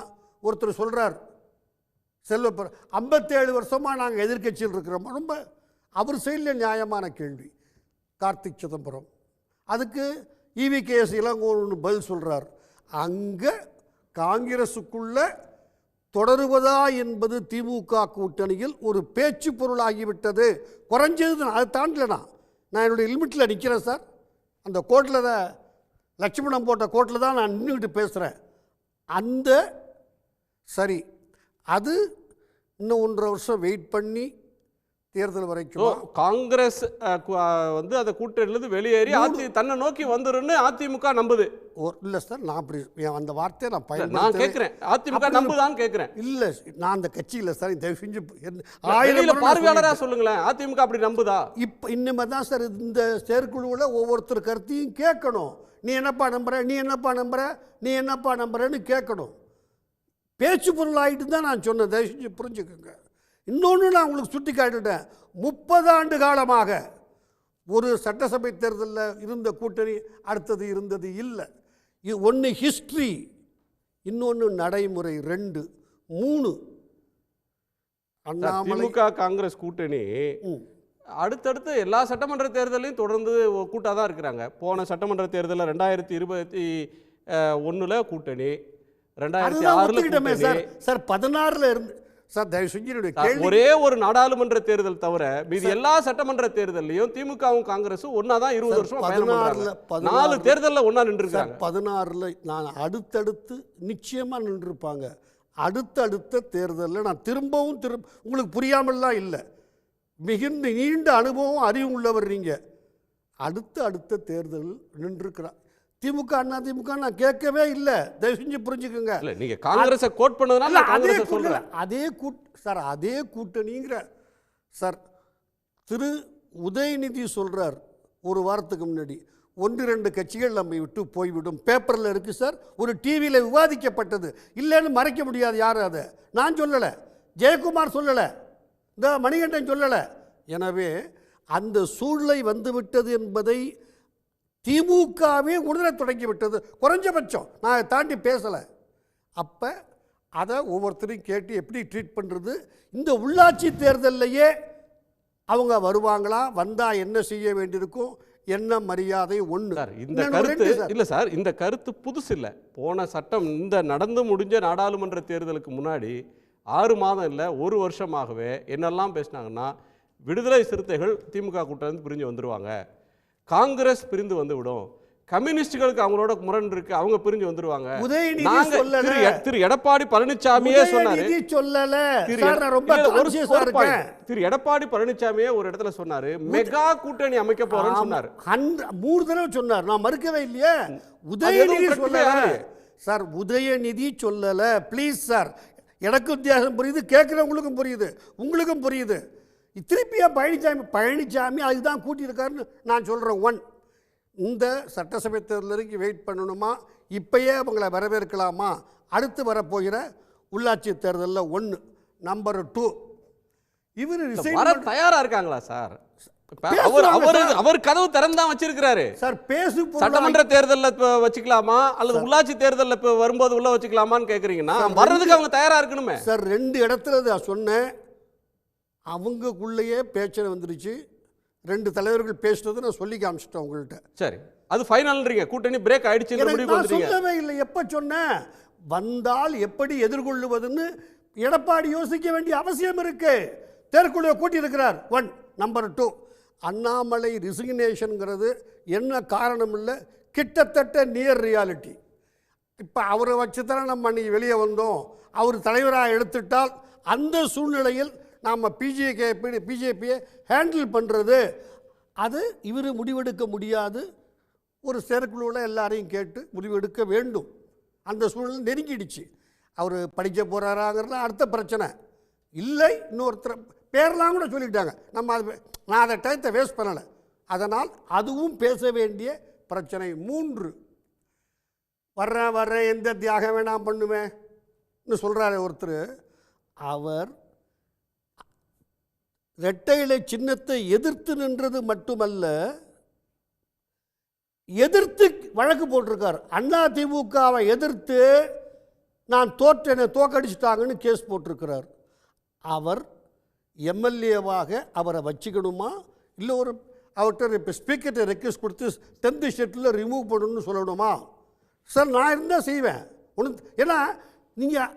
ஒருத்தர் சொல்கிறார் செல்வப்பர் 57 வருஷமாக நாங்கள் எதிர்கட்சியில் இருக்கிறோம். ரொம்ப அவர் சைடில் நியாயமான கேள்வி. கார்த்திக் சிதம்பரம் அதுக்கு EVKS இளங்கோன்னு பதில் சொல்கிறார். அங்கே காங்கிரஸுக்குள்ளே தொடருவதா என்பது திமுக கூட்டணியில் ஒரு பேச்சு பொருளாகிவிட்டது. குறைஞ்சது அதை தாண்டலனா நான் என்னுடைய லிமிட்டில் நிற்கிறேன் சார். அந்த கோர்ட்டில் தான் லட்சுமணம் போட்ட கோர்ட்டில் தான் நான் நின்றுக்கிட்டு பேசுகிறேன். அந்த சரி, அது இன்னும் 1.5 வருஷம் வெயிட் பண்ணி தேர்தல் வரைக்கும் காங்கிரஸ் அந்த கூட்டணியிலிருந்து வெளியேறி தன்னை நோக்கி வந்துருன்னு அதிமுக நம்புது. இல்லை சார், நான் அப்படி அந்த வார்த்தையை நான் கேட்குறேன். அதிமுக நம்புதான்னு கேட்குறேன். இல்லை, நான் அந்த கட்சியில் சார் தயவு செஞ்சு பார்வையாளராக சொல்லுங்களேன், அதிமுக அப்படி நம்புதா? இப்போ இனிமே தான் சார் இந்த செயற்குழுவில் ஒவ்வொருத்தர் கருத்தையும் கேட்கணும். நீ என்னப்பா நம்புற, நீ என்னப்பா நம்புற, நீ என்னப்பா நம்புறன்னு கேட்கணும். பேச்சு பொருள் ஆகிட்டு தான் நான் சொன்னேன். தயவு செஞ்சு புரிஞ்சுக்கோங்க. இன்னொன்று நான் உங்களுக்கு சுட்டி காட்டிட்டேன். 30 ஆண்டு காலமாக ஒரு சட்டசபை தேர்தலில் இருந்த கூட்டணி அடுத்தது இருந்தது இல்லை. இது ஒன்று ஹிஸ்ட்ரி, இன்னொன்று நடைமுறை. 2 3 திமுக காங்கிரஸ் கூட்டணி அடுத்தடுத்து எல்லா சட்டமன்ற தேர்தலையும் தொடர்ந்து கூட்டாக தான் இருக்கிறாங்க. போன சட்டமன்ற தேர்தலில் 2021 கூட்டணி, 2006 சார் 16 இருந்து சார் தயவு செஞ்சு ஒரே ஒரு நாடாளுமன்ற தேர்தல் தவிர மீதி எல்லா சட்டமன்ற தேர்தலையும் திமுகவும் காங்கிரஸும் ஒன்னா தான் 20 வருஷமா பயணம் பண்றாங்க. 4 தேர்தலில் ஒன்னா நின்றுருக்காங்க. 16ல் நான் அடுத்தடுத்து நிச்சயமா நின்றுருப்பாங்க. அடுத்தடுத்த தேர்தலில் நான் திரும்பவும் உங்களுக்கு புரியாமல்லாம் இல்லை, மிகுந்த நீண்ட அனுபவம் அறிவு உள்ளவர் நீங்கள். அடுத்த தேர்தலில் நின்றுருக்கிறார். திமுக அண்ணா திமுக நான் கேட்கவே இல்லை. தயவு செஞ்சு புரிஞ்சுக்கோங்க. நீங்க காங்கிரஸை கோட் பண்ணதுனால அதே கூட்டணிங்கிற சார் திரு உதயநிதி சொல்றார் ஒரு வாரத்துக்கு முன்னாடி 1-2 கட்சிகள் நம்ம விட்டு போய்விடும். பேப்பரில் இருக்குது சார், ஒரு டிவியில் விவாதிக்கப்பட்டது. இல்லைன்னு மறைக்க முடியாது. யார் அதை நான் சொல்லலை, ஜெயக்குமார் சொல்லலை, இந்த மணிகண்டன் சொல்லலை. எனவே அந்த சூழ்நிலை வந்துவிட்டது என்பதை திமுகவே உணர தொடங்கிவிட்டது. குறைஞ்சபட்சம் நான் தாண்டி பேசலை. அப்போ அதை ஒவ்வொருத்தரையும் கேட்டு எப்படி ட்ரீட் பண்ணுறது. இந்த உள்ளாட்சி தேர்தலையே அவங்க வருவாங்களா, வந்தால் என்ன செய்ய வேண்டியிருக்கும், என்ன மரியாதை. ஒன்று இந்த கருத்து இல்லை சார், இந்த கருத்து புதுசு இல்லை. போன சட்டம் இந்த நடந்து முடிஞ்ச நாடாளுமன்ற தேர்தலுக்கு முன்னாடி 6 மாதம் இல்லை 1 வருஷமாகவே என்னெல்லாம் பேசினாங்கன்னா, விடுதலை சிறுத்தைகள் திமுக கூட்டணியிலிருந்து பிரிஞ்சு வந்துடுவாங்க, காங்கிரஸ் பிரிந்து வந்து விடும், கம்யூனிஸ்டுகளுக்கு அவங்களோட முரண் இருக்கு, அவங்க பிரிஞ்சு வந்துருவாங்க. திரு எடப்பாடி பழனிசாமியே சொன்னாரு. திரு எடப்பாடி பழனிசாமியே ஒரு இடத்துல சொன்னாரு, மெகா கூட்டணி அமைக்க போறேன்னு சொன்னாரு. 3 தடவை சொன்னார், நான் மறுக்கவே இல்லையே. உதயநிதி சொல்லல சார், உதயநிதி சொல்லல. ப்ளீஸ் சார், எனக்கும் வித்தியாசம் புரியுது, கேட்குறவங்களுக்கும் புரியுது, உங்களுக்கும் புரியுது. திருப்பியா பழனிசாமி அதுதான் கூட்டியிருக்காருன்னு நான் சொல்கிறேன். 1, இந்த சட்டசபை தேர்தல் வரைக்கும் வெயிட் பண்ணணுமா, இப்பயே அவங்களை வரவேற்கலாமா, அடுத்து வரப்போகிற உள்ளாட்சி தேர்தலில் 1. நம்பர் 2, இவர் தயாரா இருக்காங்களா சார்? அவர் கதவு திறந்தான் வச்சிருக்கிறாரு சார். சட்டமன்ற தேர்தலில் வச்சுக்கலாமா அல்லது உள்ளாட்சி தேர்தலில் வரும்போது உள்ள வச்சுக்கலாமான்னு கேட்குறீங்கன்னா, வர்றதுக்கு அவங்க தயாரா இருக்கணுமே சார். 2 இடத்துல நான் சொன்னேன், அவங்களுக்குள்ளேயே பேச்சு வந்துருச்சு. 2 தலைவர்கள் பேசுனது நான் சொல்லி காமிச்சிட்டேன் உங்கள்கிட்ட. சரி, அது ஃபைனல்ன்றீங்க, கூட்டணி பிரேக் ஆயிடுச்சு. சொல்லவே இல்லை. எப்போ சொன்னேன்? வந்தால் எப்படி எதிர்கொள்ளுவதுன்னு எடப்பாடி யோசிக்க வேண்டிய அவசியம் இருக்கு. தேர்தலுக்குள்ளே கூட்டியிருக்கிறார். 1. நம்பர் 2, அண்ணாமலை ரிசிக்னேஷனுங்கிறது என்ன காரணம் இல்லை, கிட்டத்தட்ட நியர் ரியாலிட்டி. இப்போ அவரை வச்சு தானே நம்ம அன்றைக்கி வெளியே வந்தோம். அவர் தலைவராக எடுத்துட்டால் அந்த சூழ்நிலையில் நாம் பிஜேபியை ஹேண்டில் பண்ணுறது, அது இவர் முடிவெடுக்க முடியாது. ஒரு செயற்குழுவில் எல்லாரையும் கேட்டு முடிவெடுக்க வேண்டும். அந்த சூழ்நிலை நெருங்கிடுச்சு. அவர் படிக்க போகிறாராங்கிறது அடுத்த பிரச்சனை இல்லை. இன்னொருத்தர் பேரெலாம் கூட சொல்லிட்டாங்க. நான் அதை டயத்தை வேஸ்ட் பண்ணலை. அதனால் அதுவும் பேச வேண்டிய பிரச்சனை. 3, வர்றேன் எந்த தியாகம் வேணாம் பண்ணுவேன்னு சொல்கிறாரு ஒருத்தர். அவர் இரட்டை இலை சின்னத்தை எதிர்த்து நின்றது மட்டுமல்ல, எதிர்த்து வழக்கு போட்டிருக்கார். அதிமுகவை எதிர்த்து நான் தோற்றேனை தோக்கடிச்சிட்டாங்கன்னு கேஸ் போட்டிருக்கிறார். அவர் எம்எல்ஏவாக அவரை வச்சுக்கணுமா, இல்லை ஒரு அவர்கிட்ட இப்போ ஸ்பீக்கர்கிட்ட ரெக்வஸ்ட் கொடுத்து 10th ஷெட்டில் ரிமூவ் பண்ணணும்னு சொல்லணுமா? சார், நான் இருந்தால் செய்வேன். ஏன்னா நீங்கள்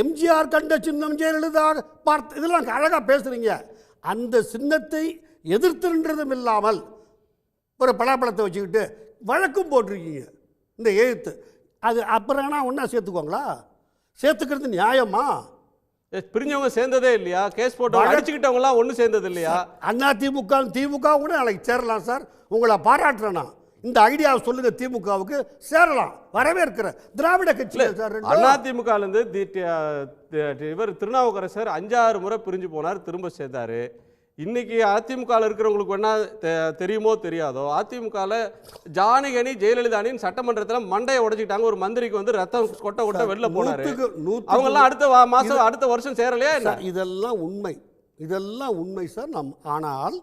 எம்ஜிஆர் கண்ட சின்னம் ஜெயலலிதா பார்த்து இதெல்லாம் அழகாக பேசுகிறீங்க. அந்த சின்னத்தை எதிர்த்துன்றதும் இல்லாமல் ஒரு பலாப்பழத்தை வச்சுக்கிட்டு வழக்கும் போட்டிருக்கீங்க. இந்த எழுத்து அது அப்புறம்னா ஒன்றா சேர்த்துக்குவாங்களா? சேர்த்துக்கிறது நியாயமா? பிரிஞ்சவங்க சேர்ந்ததே இல்லையா? கேஸ் போட்டு அடிச்சுக்கிட்டவங்களாம் ஒன்று சேர்ந்தது இல்லையா? திமுக கூட நாளைக்கு சேரலாம் சார். உங்களை பாராட்டுறேன்னா இந்த ஐடியாவை சொல்லுங்க. திமுகவுக்கு சேரலாம், வரவேற்கிற திராவிட கட்சி சார். அதிமுகலேருந்து இவர் திருநாவுக்கரசர் 5-6 முறை பிரிஞ்சு போனார், திரும்ப சேர்ந்தாரு. இன்னைக்கு அதிமுகவில் இருக்கிறவங்களுக்கு என்ன தெரியுமோ தெரியாதோ, அதிமுகவில் ஜானகி ஜெயலலிதானின் சட்டமன்றத்தில் மண்டையை உடைச்சிட்டாங்க. ஒரு மந்திரிக்கு வந்து ரத்தம் கொட்ட வெளில போனாரு. அவங்கெல்லாம் அடுத்த வருஷம் சேரலையா? இதெல்லாம் உண்மை சார். ஆனால்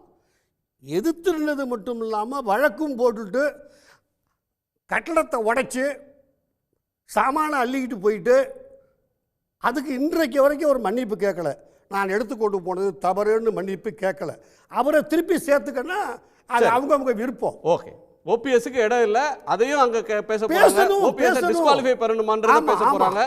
எதிர்த்துனது மட்டும் இல்லாமல் வழக்கும் போட்டுட்டு கட்டடத்தை உடைச்சி சாமான அள்ளிக்கிட்டு போயிட்டு அதுக்கு இன்றைக்கு வரைக்கும் ஒரு மன்னிப்பு கேட்கல. நான் எடுத்துக்கொண்டு போனது தவறுன்னு மன்னிப்பு கேட்கல. அவரை திருப்பி சேர்த்துக்கன்னா அது அவங்க விருப்பம். ஓகே, ஓபிஎஸ்க்கு இடம் இல்லை, அதையும் அங்கே பேச போறாங்க. ஓபிஎஸ் டிஸ்குவாலிஃபை பண்ணணுமான்றதை பேச போறாங்க.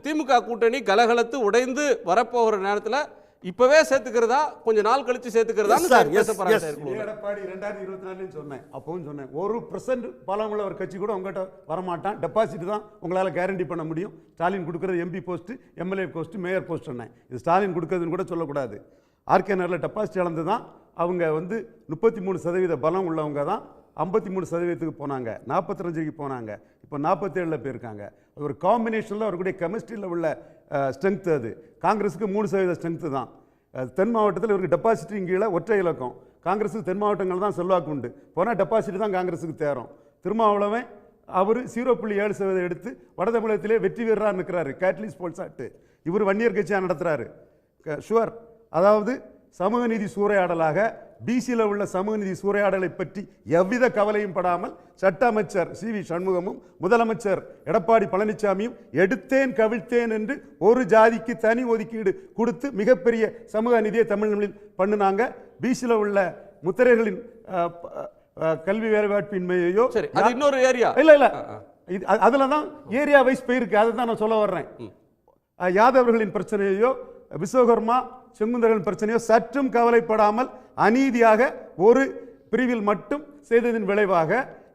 திமுக கூட்டணி கலகலத்து உடைந்து வரப்போகிற நேரத்தில் இப்பவே சேர்த்துக்கிறதா, கொஞ்ச நாள் கழிச்சு சேர்த்துக்கிறதா பேச போறாங்க. எடப்பாடி 2024 சொன்னேன், அப்பவும் சொன்னேன், 1% பலம் உள்ள ஒரு கட்சி கூட உங்ககிட்ட வரமாட்டான், டெபாசிட் தான் உங்களால் கேரண்டி பண்ண முடியும். ஸ்டாலின் கொடுக்குறது MP post, MLA post, mayor post சொன்னேன். இது ஸ்டாலின் கொடுக்குறதுன்னு கூட சொல்லக்கூடாது. ஆர்கே நகரில் டெபாசிட் இழந்து தான் அவங்க வந்து 33% பலம் உள்ளவங்க தான் 53% போனாங்க, 45க்கு போனாங்க, இப்போ 47 போயிருக்காங்க. ஒரு காம்பினேஷனில் அவருடைய கெமிஸ்ட்ரியில் உள்ள ஸ்ட்ரென்த். அது காங்கிரஸுக்கு 3% ஸ்ட்ரென்த்து தான். தென் மாவட்டத்தில் இவருக்கு டெபாசிட் கீழே ஒற்றை இலக்கம். காங்கிரஸுக்கு தென் மாவட்டங்கள் தான் செல்வாக்கு உண்டு. போனால் டெபாசிட் தான் காங்கிரஸுக்கு தேரும். திருமாவளவன் அவர் 0.7% எடுத்து வட தமிழகத்திலே வெற்றி வீரராக நிற்கிறாரு. கேட்லிஸ் ஸ்போர்ட்ஸ் ஆக்ட் இவர் வன்னியர் கட்சியாக நடத்துகிறாரு. ஷுவர். அதாவது சமூக நீதி சூறையாடலாக பிசியில் உள்ள சமூக நீதி சூறையாடலை பற்றி எவ்வித கவலையும் படாமல் சட்ட அமைச்சர் சி.வி. சண்முகமும் முதலமைச்சர் எடப்பாடி பழனிசாமியும் எடுத்தேன் கவிழ்த்தேன் என்று ஒரு ஜாதிக்கு தனி ஒதுக்கீடு கொடுத்து மிகப்பெரிய சமூக நீதியை தமிழ்நாட்டில் பண்ணினாங்க. பிசியில் உள்ள முத்திரைகளின் கல்வி வேலைவாய்ப்பின்மையோ இன்னொரு ஏரியா இல்லை இல்லை, அதில் தான் ஏரியா வைஸ் போயிருக்கு. அதை தான் நான் சொல்ல வர்றேன். யாதவர்களின் பிரச்சனையோ விஸ்வகர்மா செங்குந்தர்களின் பிரச்சனையோ சற்றும் கவலைப்படாமல் அநீதியாக ஒரு பிரிவில் மட்டும் செய்ததின் விளைவாக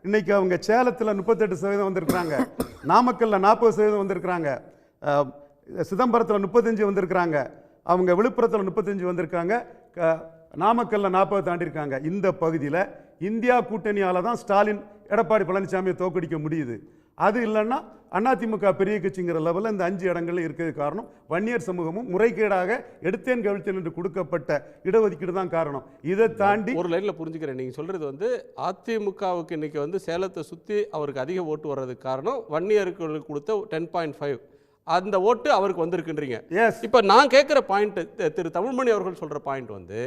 இன்னைக்கு அவங்க சேலத்தில் 38% வந்திருக்கிறாங்க, நாமக்கல்ல 40% வந்திருக்கிறாங்க, சிதம்பரத்தில் 35 வந்திருக்கிறாங்க, அவங்க விழுப்புரத்தில் 35 வந்திருக்காங்க, நாமக்கல்ல 40 தாண்டிருக்காங்க. இந்த பகுதியில் இந்தியா கூட்டணியால் தான் ஸ்டாலின் எடப்பாடி பழனிசாமியை தோக்கடிக்க முடியுது. அது இல்லைன்னா அதிமுக பெரிய கட்சிங்கிற லெவலில் இந்த 5 இடங்கள்ல இருக்கிறது காரணம் வன்னியர் சமூகமும் முறைகேடாக எடுத்தேன் கவிழ்த்தேன் என்று கொடுக்கப்பட்ட இடஒதுக்கீடு தான் காரணம். இதை தாண்டி ஒரு லைனில் புரிஞ்சுக்கிறேன். நீங்கள் சொல்கிறது வந்து அதிமுகவுக்கு இன்னைக்கு வந்து சேலத்தை சுற்றி அவருக்கு அதிக ஓட்டு வர்றதுக்கு காரணம் வன்னியருக்கு கொடுத்த 10.5 அந்த ஓட்டு அவருக்கு வந்திருக்குன்றீங்க. இப்போ நான் கேட்குற பாயிண்ட், திரு தமிழ்மணி அவர்கள் சொல்கிற பாயிண்ட் வந்து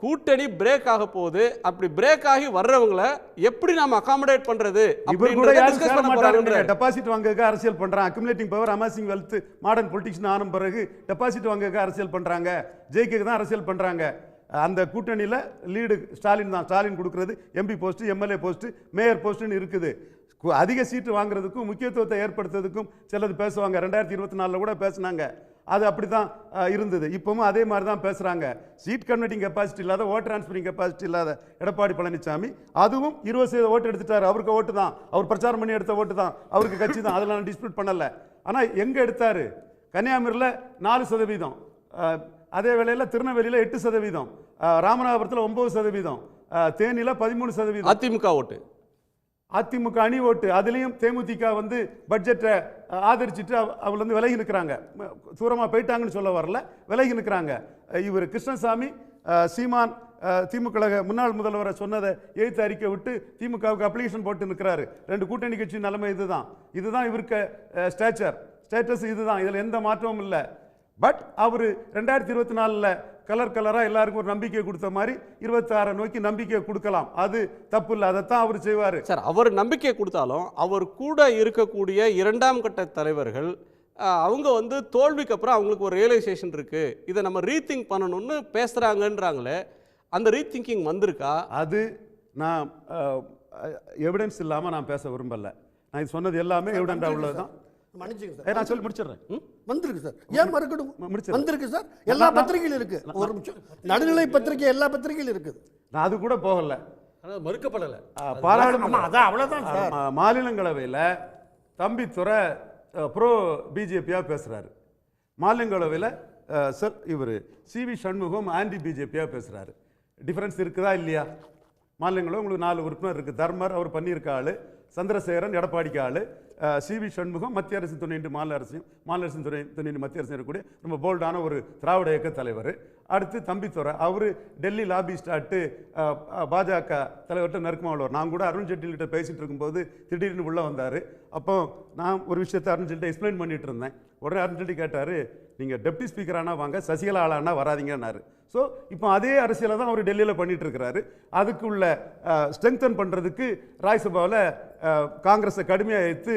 கூட்டணி பிரேக் ஆக போகுது, அப்படி பிரேக் ஆகி வர்றவங்களை எப்படி நாம அகாமடேட் பண்றது? டெபாசிட் வாங்க அரசியல் பண்றாங்க, accumulating power, amassing wealth, modern politics ஆன பிறகு டெபாசிட் வாங்க அரசியல் பண்றாங்க, ஜெயிக்க தான் அரசியல் பண்றாங்க. அந்த கூட்டணியில் லீடு ஸ்டாலின் தான். ஸ்டாலின் கொடுக்கறது MP post, MLA post, mayor போஸ்ட்னு இருக்குது. அதிக சீட்டு வாங்குறதுக்கும் முக்கியத்துவத்தை ஏற்படுத்துறதுக்கும் சிலது பேசுவாங்க. 2024 கூட பேசினாங்க. அது அப்படி தான் இருந்தது. இப்பவும் அதே மாதிரி தான் பேசுகிறாங்க. சீட் கன்வெர்ட்டிங் கெப்பாசிட்டி இல்லாத, ஓட் டிரான்ஸ்ஃபரிங் கெப்பாசிட்டி இல்லாத எடப்பாடி பழனிசாமி அதுவும் 20% ஓட்டு எடுத்துட்டார். அவருக்கு ஓட்டு தான், அவர் பிரச்சாரம் பண்ணி எடுத்த ஓட்டு தான், அவருக்கு கட்சி தான், அதெல்லாம் நான் டிஸ்பியூட் பண்ணலை. ஆனால் எங்கே எடுத்தார்? கன்னியாகுமரியில் 4%, அதே வேளையில் திருநெல்வேலியில் 8%, ராமநாதபுரத்தில் 9%, தேனியில் 13%. அதிமுக ஓட்டு, அதிமுக அணி ஓட்டு. அதுலேயும் தேமுதிக வந்து பட்ஜெட்டை ஆதரிச்சுட்டு அவள் வந்து விலகி நிற்கிறாங்க. தூரமாக போயிட்டாங்கன்னு சொல்ல வரல, விலகி நிற்கிறாங்க. இவர் கிருஷ்ணசாமி சீமான் திமுக முன்னாள் முதல்வரை சொன்னதை எழுத்து அறிக்கை விட்டு திமுகவுக்கு அப்ளிகேஷன் போட்டு நிற்கிறாரு. 2 கூட்டணி கட்சி நிலைமை இதுதான் இவருக்கு ஸ்டேட்டஸ் இதுதான். இதில் எந்த மாற்றமும் இல்லை. பட் அவர் 2024 கலராக எல்லாருக்கும் ஒரு நம்பிக்கை கொடுத்த மாதிரி 26 நோக்கி நம்பிக்கை கொடுக்கலாம். அது தப்பு இல்லை, அதைத்தான் அவர் செய்வார். சார், அவர் நம்பிக்கை கொடுத்தாலும் அவர் கூட இருக்கக்கூடிய 2ஆம் கட்ட தலைவர்கள் அவங்க வந்து தோல்விக்கு அப்புறம் அவங்களுக்கு ஒரு ரியலைசேஷன் இருக்கு, இதை நம்ம ரீதிங்க் பண்ணணும்னு பேசுறாங்கன்றாங்களே, அந்த ரீதிங்கிங் வந்திருக்கா? அது நான் எவிடன்ஸ் இல்லாமல் நான் பேச விரும்பலை. நான் சொன்னது எல்லாமே எவிடென்டா உள்ளதுதான். நான் சொல்லி முடிச்சிடுறேன். வந்திருக்கு சார், ஏன் மறுக்கணும்? வந்திருக்கு சார், எல்லா பத்திரிகையிலும் இருக்கு. ஒரு நிமிஷம், நடுநிலை பத்திரிகை எல்லா பத்திரிகையிலும் இருக்குது. நான் அது கூட போகல, மறுக்கப்படலை. பாராளுமன்ற மாநிலங்களவையில் தம்பித்துறை ப்ரோ பிஜேபியா பேசுறாரு, மாநிலங்களவையில் இவர் சிவி சண்முகம் ஆன்டி பிஜேபியா பேசுறாரு. டிஃபரன்ஸ் இருக்குதா இல்லையா? மாநிலங்களவை உங்களுக்கு 4 உறுப்பினர் இருக்கு. தர்மர் அவர் பண்ணியிருக்க ஆளு, சந்திரசேகரன் எடப்பாடிக்கு ஆளு, சிவி சண்முகம் மத்திய அரசு துணை மாநில அரசின் துணை மத்திய அரசு இருக்கக்கூடிய ரொம்ப போல்டான ஒரு திராவிட இயக்க தலைவர். அடுத்து தம்பித்துறை, அவர் டெல்லி லாபி ஸ்டார்ட்டு பாஜக தலைவர்கிட்ட நெருக்கமாக உள்ளவர். நான் கூட அருண் ஜெட்லிகிட்ட பேசிகிட்டு இருக்கும்போது திடீர்னு உள்ளே வந்தார். அப்போ நான் ஒரு விஷயத்தை அருண் ஜெட்லிட்ட எக்ஸ்பிளைன் பண்ணிட்டு இருந்தேன். உடனே அருண் ஜெட்லி கேட்டார், நீங்கள் டெப்டி ஸ்பீக்கரானா வாங்க, சசிகலா ஆளானா வராதிங்கன்னாரு. ஸோ இப்போ அதே அரசியலை தான் அவர் டெல்லியில் பண்ணிட்டு இருக்கிறாரு. அதுக்குள்ள ஸ்ட்ரெங்தன் பண்ணுறதுக்கு ராஜ்சபாவில் காங்கிரஸை கடுமையாக எடுத்து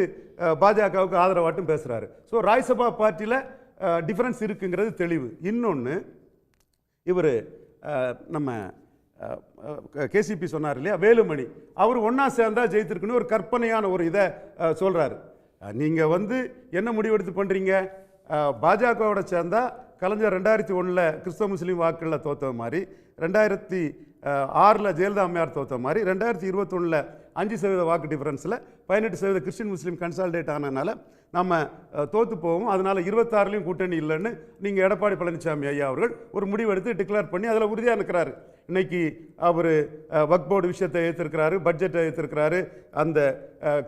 பாஜகவுக்கு ஆதரவாட்டும் பேசுகிறாரு. ஸோ ராஜ்சபா பார்ட்டியில் டிஃப்ரென்ஸ் இருக்குங்கிறது தெளிவு. இன்னொன்று, இவர் நம்ம கேசிபி சொன்னார் இல்லையா, வேலுமணி, அவர் ஒன்றா சேர்ந்தா ஜெயித்திருக்குன்னு ஒரு கற்பனையான ஒரு இதை சொல்கிறாரு. நீங்கள் வந்து என்ன முடிவெடுத்து பண்ணுறீங்க? பாஜகவோட சேர்ந்தா கலைஞர் 2001 கிறிஸ்தவ முஸ்லீம் வாக்குகளில் தோற்ற மாதிரி, 2006 ஜெயலலிதா அம்மையார் தோற்ற மாதிரி, 2021 5% வாக்கு டிஃபரன்ஸில் 18% கிறிஸ்டின் முஸ்லீம் கன்சால்டேட் ஆனதுனால நம்ம தோற்று போவோம். அதனால் 26லையும் கூட்டணி இல்லைன்னு நீங்கள் எடப்பாடி பழனிசாமி ஐயா அவர்கள் ஒரு முடிவெடுத்து டிக்ளேர் பண்ணி அதில் உறுதியாக இருக்கிறாரு. இன்னைக்கு அவர் வக்ஃப் போர்டு விஷயத்தை ஏற்றிருக்கிறாரு, பட்ஜெட்டை ஏற்றிருக்கிறாரு, அந்த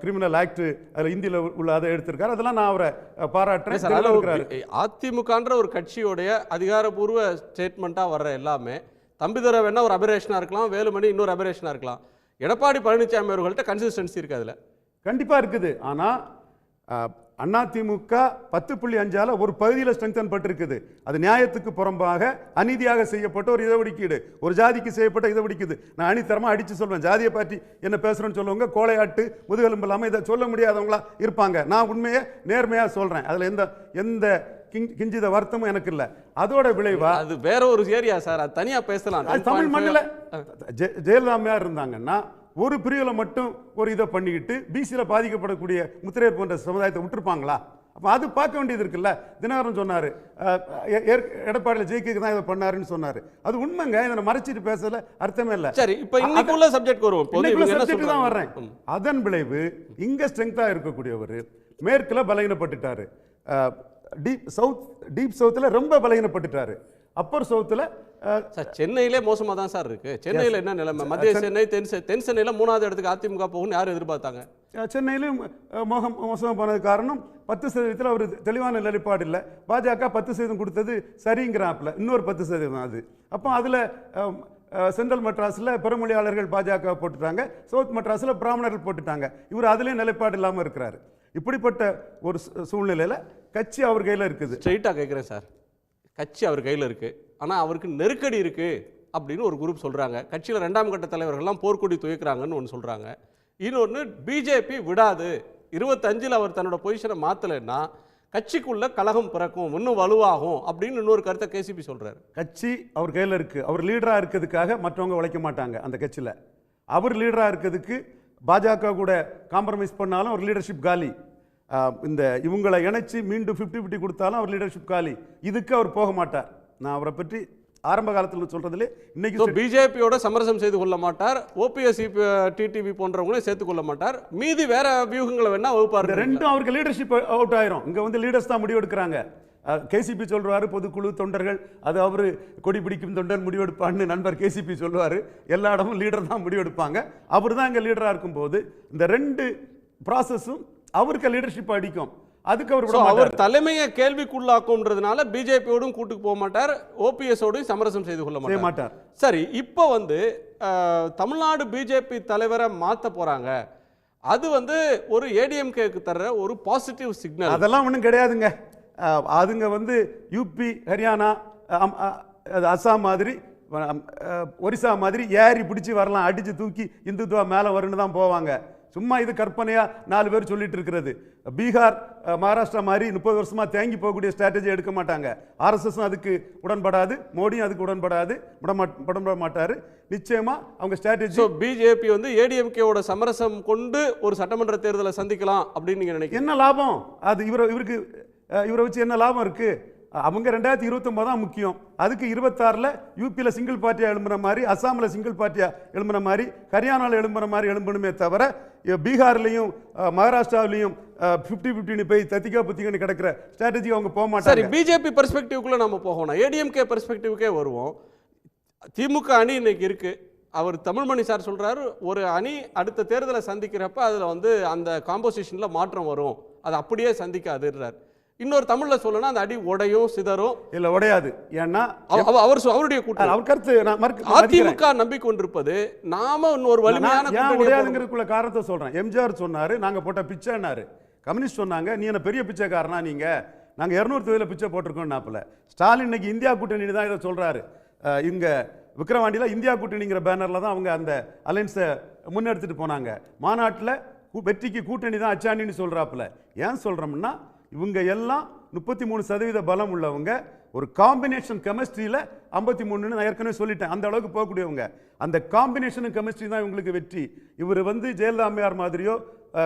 கிரிமினல் ஆக்ட் அதில் இந்தியில் உள்ள அதை எடுத்திருக்காரு. அதெல்லாம் நான் அவரை பாராட்டுறேன். அதிமுகன்ற ஒரு கட்சியோடைய அதிகாரப்பூர்வ ஸ்டேட்மெண்ட்டாக வர்ற எல்லாமே தம்பிதுரை வேணா ஒரு அபரேஷனாக இருக்கலாம், வேலுமணி இன்னொரு அபரேஷனாக இருக்கலாம். எடப்பாடி பழனிசாமி அவர்கள்ட்ட கன்சிஸ்டன்சி இருக்குது, அதில் கண்டிப்பாக இருக்குது. ஆனால் அதிமுக 10.5 ஒரு பகுதியில் ஸ்ட்ரெங்தன் பட்டிருக்குது. அது நியாயத்துக்கு புறம்பாக அநீதியாக செய்யப்பட்ட ஒரு இடஒதுக்கீடு, ஒரு ஜாதிக்கு செய்யப்பட்ட இடஒதுக்கீடு. நான் அணித்தரமாக அடித்து சொல்வேன். ஜாதியை பற்றி என்ன பேசுகிறேன்னு சொல்லுவாங்க, கோழையாட்டு முதுகெலும்பு இல்லாமல் இதை சொல்ல முடியாதவங்களா இருப்பாங்க. நான் உண்மையை நேர்மையாக சொல்கிறேன். அதில் எந்த கிஞ்சித வருத்தமும் எனக்கு இல்லை. அதோட விளைவா அது வேற ஒரு ஏரியா சார், அது தனியாக பேசலாம். தமிழ் மண்ணில் ஜெயலலிதா அம்மையார் இருந்தாங்கன்னா ஒரு பிரிவில் மட்டும் ஒரு இதை பண்ணிக்கிட்டு பிசியில் பாதிக்கப்படக்கூடிய முத்திரையர் போன்ற சமுதாயத்தை விட்டுருப்பாங்களா? அப்போ அது பார்க்க வேண்டியது இருக்குல்ல. தினகரன் சொன்னார் எடப்பாடியில் ஜெயிக்க தான் இதை பண்ணாருன்னு சொன்னார். அது உண்மைங்க, இதை மறைச்சிட்டு பேசல அர்த்தமே இல்லை. சரி, இப்போ இன்னைக்குள்ள சப்ஜெக்ட் வருவோம். சப்ஜெக்ட் தான் வர்றேன். அதன் விளைவு இங்க ஸ்ட்ரெங்தா இருக்கக்கூடியவர் மேற்குல பலகீனப்பட்டுட்டாரு, டீப் சவுத்தில் ரொம்ப பலகீனப்பட்டுட்டாரு, அப்பர் சவுத்தில். சென்னையிலே மோசமாக தான் சார் இருக்கு. சென்னையில் என்ன நிலைமை? மத்திய சென்னை, தென் சென்னையில் 3வது இடத்துக்கு அதிமுக போகும்னு யாரும் எதிர்பார்த்தாங்க? சென்னையிலும் மோசமாக போனது காரணம் 10% அவர் தெளிவான நிலைப்பாடு இல்லை. பாஜக 10% கொடுத்தது சரிங்கிறாப்புல, இன்னொரு 10% அது. அப்போ அதில் சென்ட்ரல் மெட்ராஸில் பிறமொழியாளர்கள் பாஜக போட்டுட்டாங்க, சவுத் மெட்ராஸில் பிராமணர்கள் போட்டுட்டாங்க. இவர் அதுலேயும் நிலைப்பாடு இல்லாமல் இருக்கிறாரு. இப்படிப்பட்ட ஒரு சூழ்நிலையில் கட்சி அவர் கையில் இருக்குது. ஸ்ட்ரெயிட்டாக கேட்குறேன் சார், கட்சி அவர் கையில் இருக்குது, ஆனால் அவருக்கு நெருக்கடி இருக்குது அப்படின்னு ஒரு குரூப் சொல்கிறாங்க. கட்சியில் 2ஆம் கட்ட தலைவர்கள்லாம் போர்க்கொடி துவைக்கிறாங்கன்னு ஒன்று சொல்கிறாங்க. இன்னொன்று, பிஜேபி விடாது, 25 அவர் தன்னோட பொசிஷனை மாற்றலைன்னா கட்சிக்குள்ள கலகம் பிறக்கும், இன்னும் வலுவாகும் அப்படின்னு இன்னொரு கருத்தை கேசிபி சொல்கிறார். கட்சி அவர் கையில் இருக்குது. அவர் லீடராக இருக்கிறதுக்காக மற்றவங்க உழைக்க மாட்டாங்க அந்த கட்சியில். அவர் லீடராக இருக்கிறதுக்கு பாஜக கூட காம்ப்ரமைஸ் பண்ணாலும் அவர் லீடர்ஷிப் காலி. இந்த இவங்களை இணைச்சி மீண்டும் 50-50 கொடுத்தாலும் அவர் லீடர்ஷிப் காலி. இதுக்கு அவர் போக மாட்டார். நான் அவரை பற்றி ஆரம்ப காலத்தில் சொல்றதுல இன்னைக்கு பிஜேபியோட சமரசம் செய்து கொள்ள மாட்டார், ஓபிஎஸ் டிடிவி போன்றவங்களையும் சேர்த்து கொள்ள மாட்டார், மீதி வேற வியூகங்களை வேணா வகுப்பாரு. ரெண்டும் அவருக்கு லீடர்ஷிப் அவுட் ஆயிரும். இங்க வந்து லீடர்ஸ் தான் முடிவு எடுக்கிறாங்க. கேசிபி சொல்றாரு பொதுக்குழு தொண்டர்கள், அது அவரு கொடி பிடிக்கும் தொண்டர் முடிவெடுப்பான்னு நண்பர் கேசிபி சொல்லுவாரு. எல்லா இடமும் லீடர் தான் முடிவெடுப்பாங்க. அவர் தான் இங்க லீடரா இருக்கும் போது இந்த ரெண்டு ப்ராசஸும் அவருக்கு லீடர்ஷிப் அடிக்கும். அதுக்கு அவர் தலைமையை கேள்விக்குள்ளாக்கும்ன்றதுனால பிஜேபியோடும் கூட்டுக்கு போக மாட்டார், ஓபிஎஸோடும் சமரசம் செய்து கொள்ள மாட்டார். சரி, இப்போ வந்து தமிழ்நாடு பிஜேபி தலைவரை மாற்ற போறாங்க. அது வந்து ஒரு ஏடிஎம்கேக்கு தர்ற ஒரு பாசிட்டிவ் சிக்னல். அதெல்லாம் ஒன்றும் கிடையாதுங்க. அதுங்க வந்து யூபி, ஹரியானா, அசாம் மாதிரி, ஒரிசா மாதிரி ஏறி பிடிச்சி வரலாம், அடிச்சு தூக்கி இந்துத்துவா மேலே வருன்னு தான் போவாங்க. சும்மா இது கற்பனையா 4 பேர் சொல்லிட்டு இருக்கிறது. பீகார், மகாராஷ்டிரா மாதிரி 30 வருஷமா தேங்கி போகக்கூடிய ஸ்ட்ராட்டஜி எடுக்க மாட்டாங்க. ஆர்எஸ்எஸும் அதுக்கு உடன்படாது, மோடியும் அதுக்கு உடன்படாது, உடன்பட மாட்டாரு. நிச்சயமா அவங்க ஸ்ட்ராட்டஜி. பிஜேபி வந்து ஏடிஎம்கேவோட சமரசம் கொண்டு ஒரு சட்டமன்ற தேர்தலை சந்திக்கலாம் அப்படின்னு நீங்க நினைக்கிறீங்க? என்ன லாபம்? அது இவரை வச்சு என்ன லாபம் இருக்கு? அவங்க 2029 தான் முக்கியம். அதுக்கு 26ல் யூபியில் சிங்கிள் பார்ட்டியா எழும்புற மாதிரி, அசாமில் சிங்கிள் பார்ட்டியா எழும்புற மாதிரி, ஹரியானாவில் எழும்புற மாதிரி எழும்பணுமே தவிர பீகார்லையும் மகாராஷ்டிராவிலையும் 50-50 போய் தத்திக்கா புத்திகன்னு கிடக்கிற ஸ்ட்ராட்டஜி அவங்க போக மாட்டாங்க. சரி, பிஜேபி பெர்ஸ்பெக்டிவ்க்குள்ள நம்ம போகணும். ஏடிஎம்கே பெர்ஸ்பெக்டிவ்க்கே வருவோம். திமுக அணி இன்னைக்கு இருக்கு. அவர் தமிழ்மணி சார் சொல்றாரு, ஒரு அணி அடுத்த தேர்தலை சந்திக்கிறப்ப அதுல வந்து அந்த காம்போசிஷன்ல மாற்றம் வரும், அது அப்படியே சந்திக்காதுன்றார். இன்னொரு தமிழ்ல சொல்லணும், அந்த அடி உடையும் சிதறும். இல்ல, உடையாது. ஏன்னா அவருடைய கூட்டம், அவர் கருத்து அதிமுக நம்பிக்கொண்டிருப்பது நாம இன்னொரு வலிமையான உடையாதுங்கிறதுக்குள்ள காரணத்தை சொல்றேன். எம்ஜிஆர் சொன்னாரு, நாங்க போட்ட பிச்சைன்னாரு. கம்யூனிஸ்ட் சொன்னாங்க, நீ என்ன பெரிய பிச்சைக்காரனா, நாங்க 200 தொகுதியில பிச்சை போட்டிருக்கோம்னாப்புல. ஸ்டாலின் இன்னைக்கு இந்தியா கூட்டணி தான் இதை சொல்றாரு. இங்க விக்கிரவாண்டியில இந்தியா கூட்டணிங்கிற பேனர்ல தான் அவங்க அந்த அலைன்ஸை முன்னெடுத்துட்டு போனாங்க. மாநாட்டில் வெற்றிக்கு கூட்டணி தான் அச்சாணின்னு சொல்றாப்புல. ஏன் சொல்றோம்னா, இவங்க எல்லாம் 33% பலம் உள்ளவங்க. ஒரு காம்பினேஷன் கெமிஸ்ட்ரியில் 53ன்னு நான் ஏற்கனவே சொல்லிட்டேன். அந்த அளவுக்கு போகக்கூடியவங்க. அந்த காம்பினேஷன் கெமிஸ்ட்ரி தான் இவங்களுக்கு வெற்றி. இவர் வந்து ஜெயலலிதா அம்மையார் மாதிரியோ,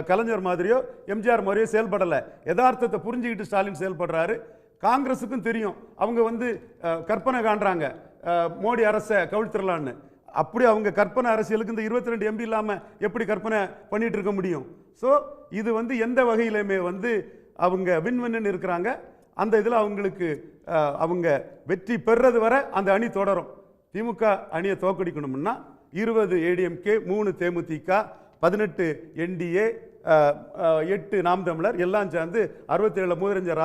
கலைஞர் மாதிரியோ, எம்ஜிஆர் மாதிரியோ செயல்படலை. யதார்த்தத்தை புரிஞ்சுக்கிட்டு ஸ்டாலின் செயல்படுறாரு. காங்கிரஸுக்கும் தெரியும், அவங்க வந்து கற்பனை காண்றாங்க மோடி அரசை கவிழ்த்திரலான்னு. அப்படி அவங்க கற்பனை அரசியலுக்கு இந்த 22 எம்பி இல்லாமல் எப்படி கற்பனை பண்ணிட்டு இருக்க முடியும்? ஸோ இது வந்து எந்த வகையிலுமே வந்து அவங்க வின் இருக்கிறாங்க. அந்த இதில் அவங்களுக்கு அவங்க வெற்றி பெறது வரை அந்த அணி தொடரும். திமுக அணியை தோக்கடிக்கணும்னா 20 ஏடிஎம்கே, 3 தேமுதிக, 18 என்டிஏ, 8 நாம் தமிழர் எல்லாம் சேர்ந்து 67 மூதறிஞர்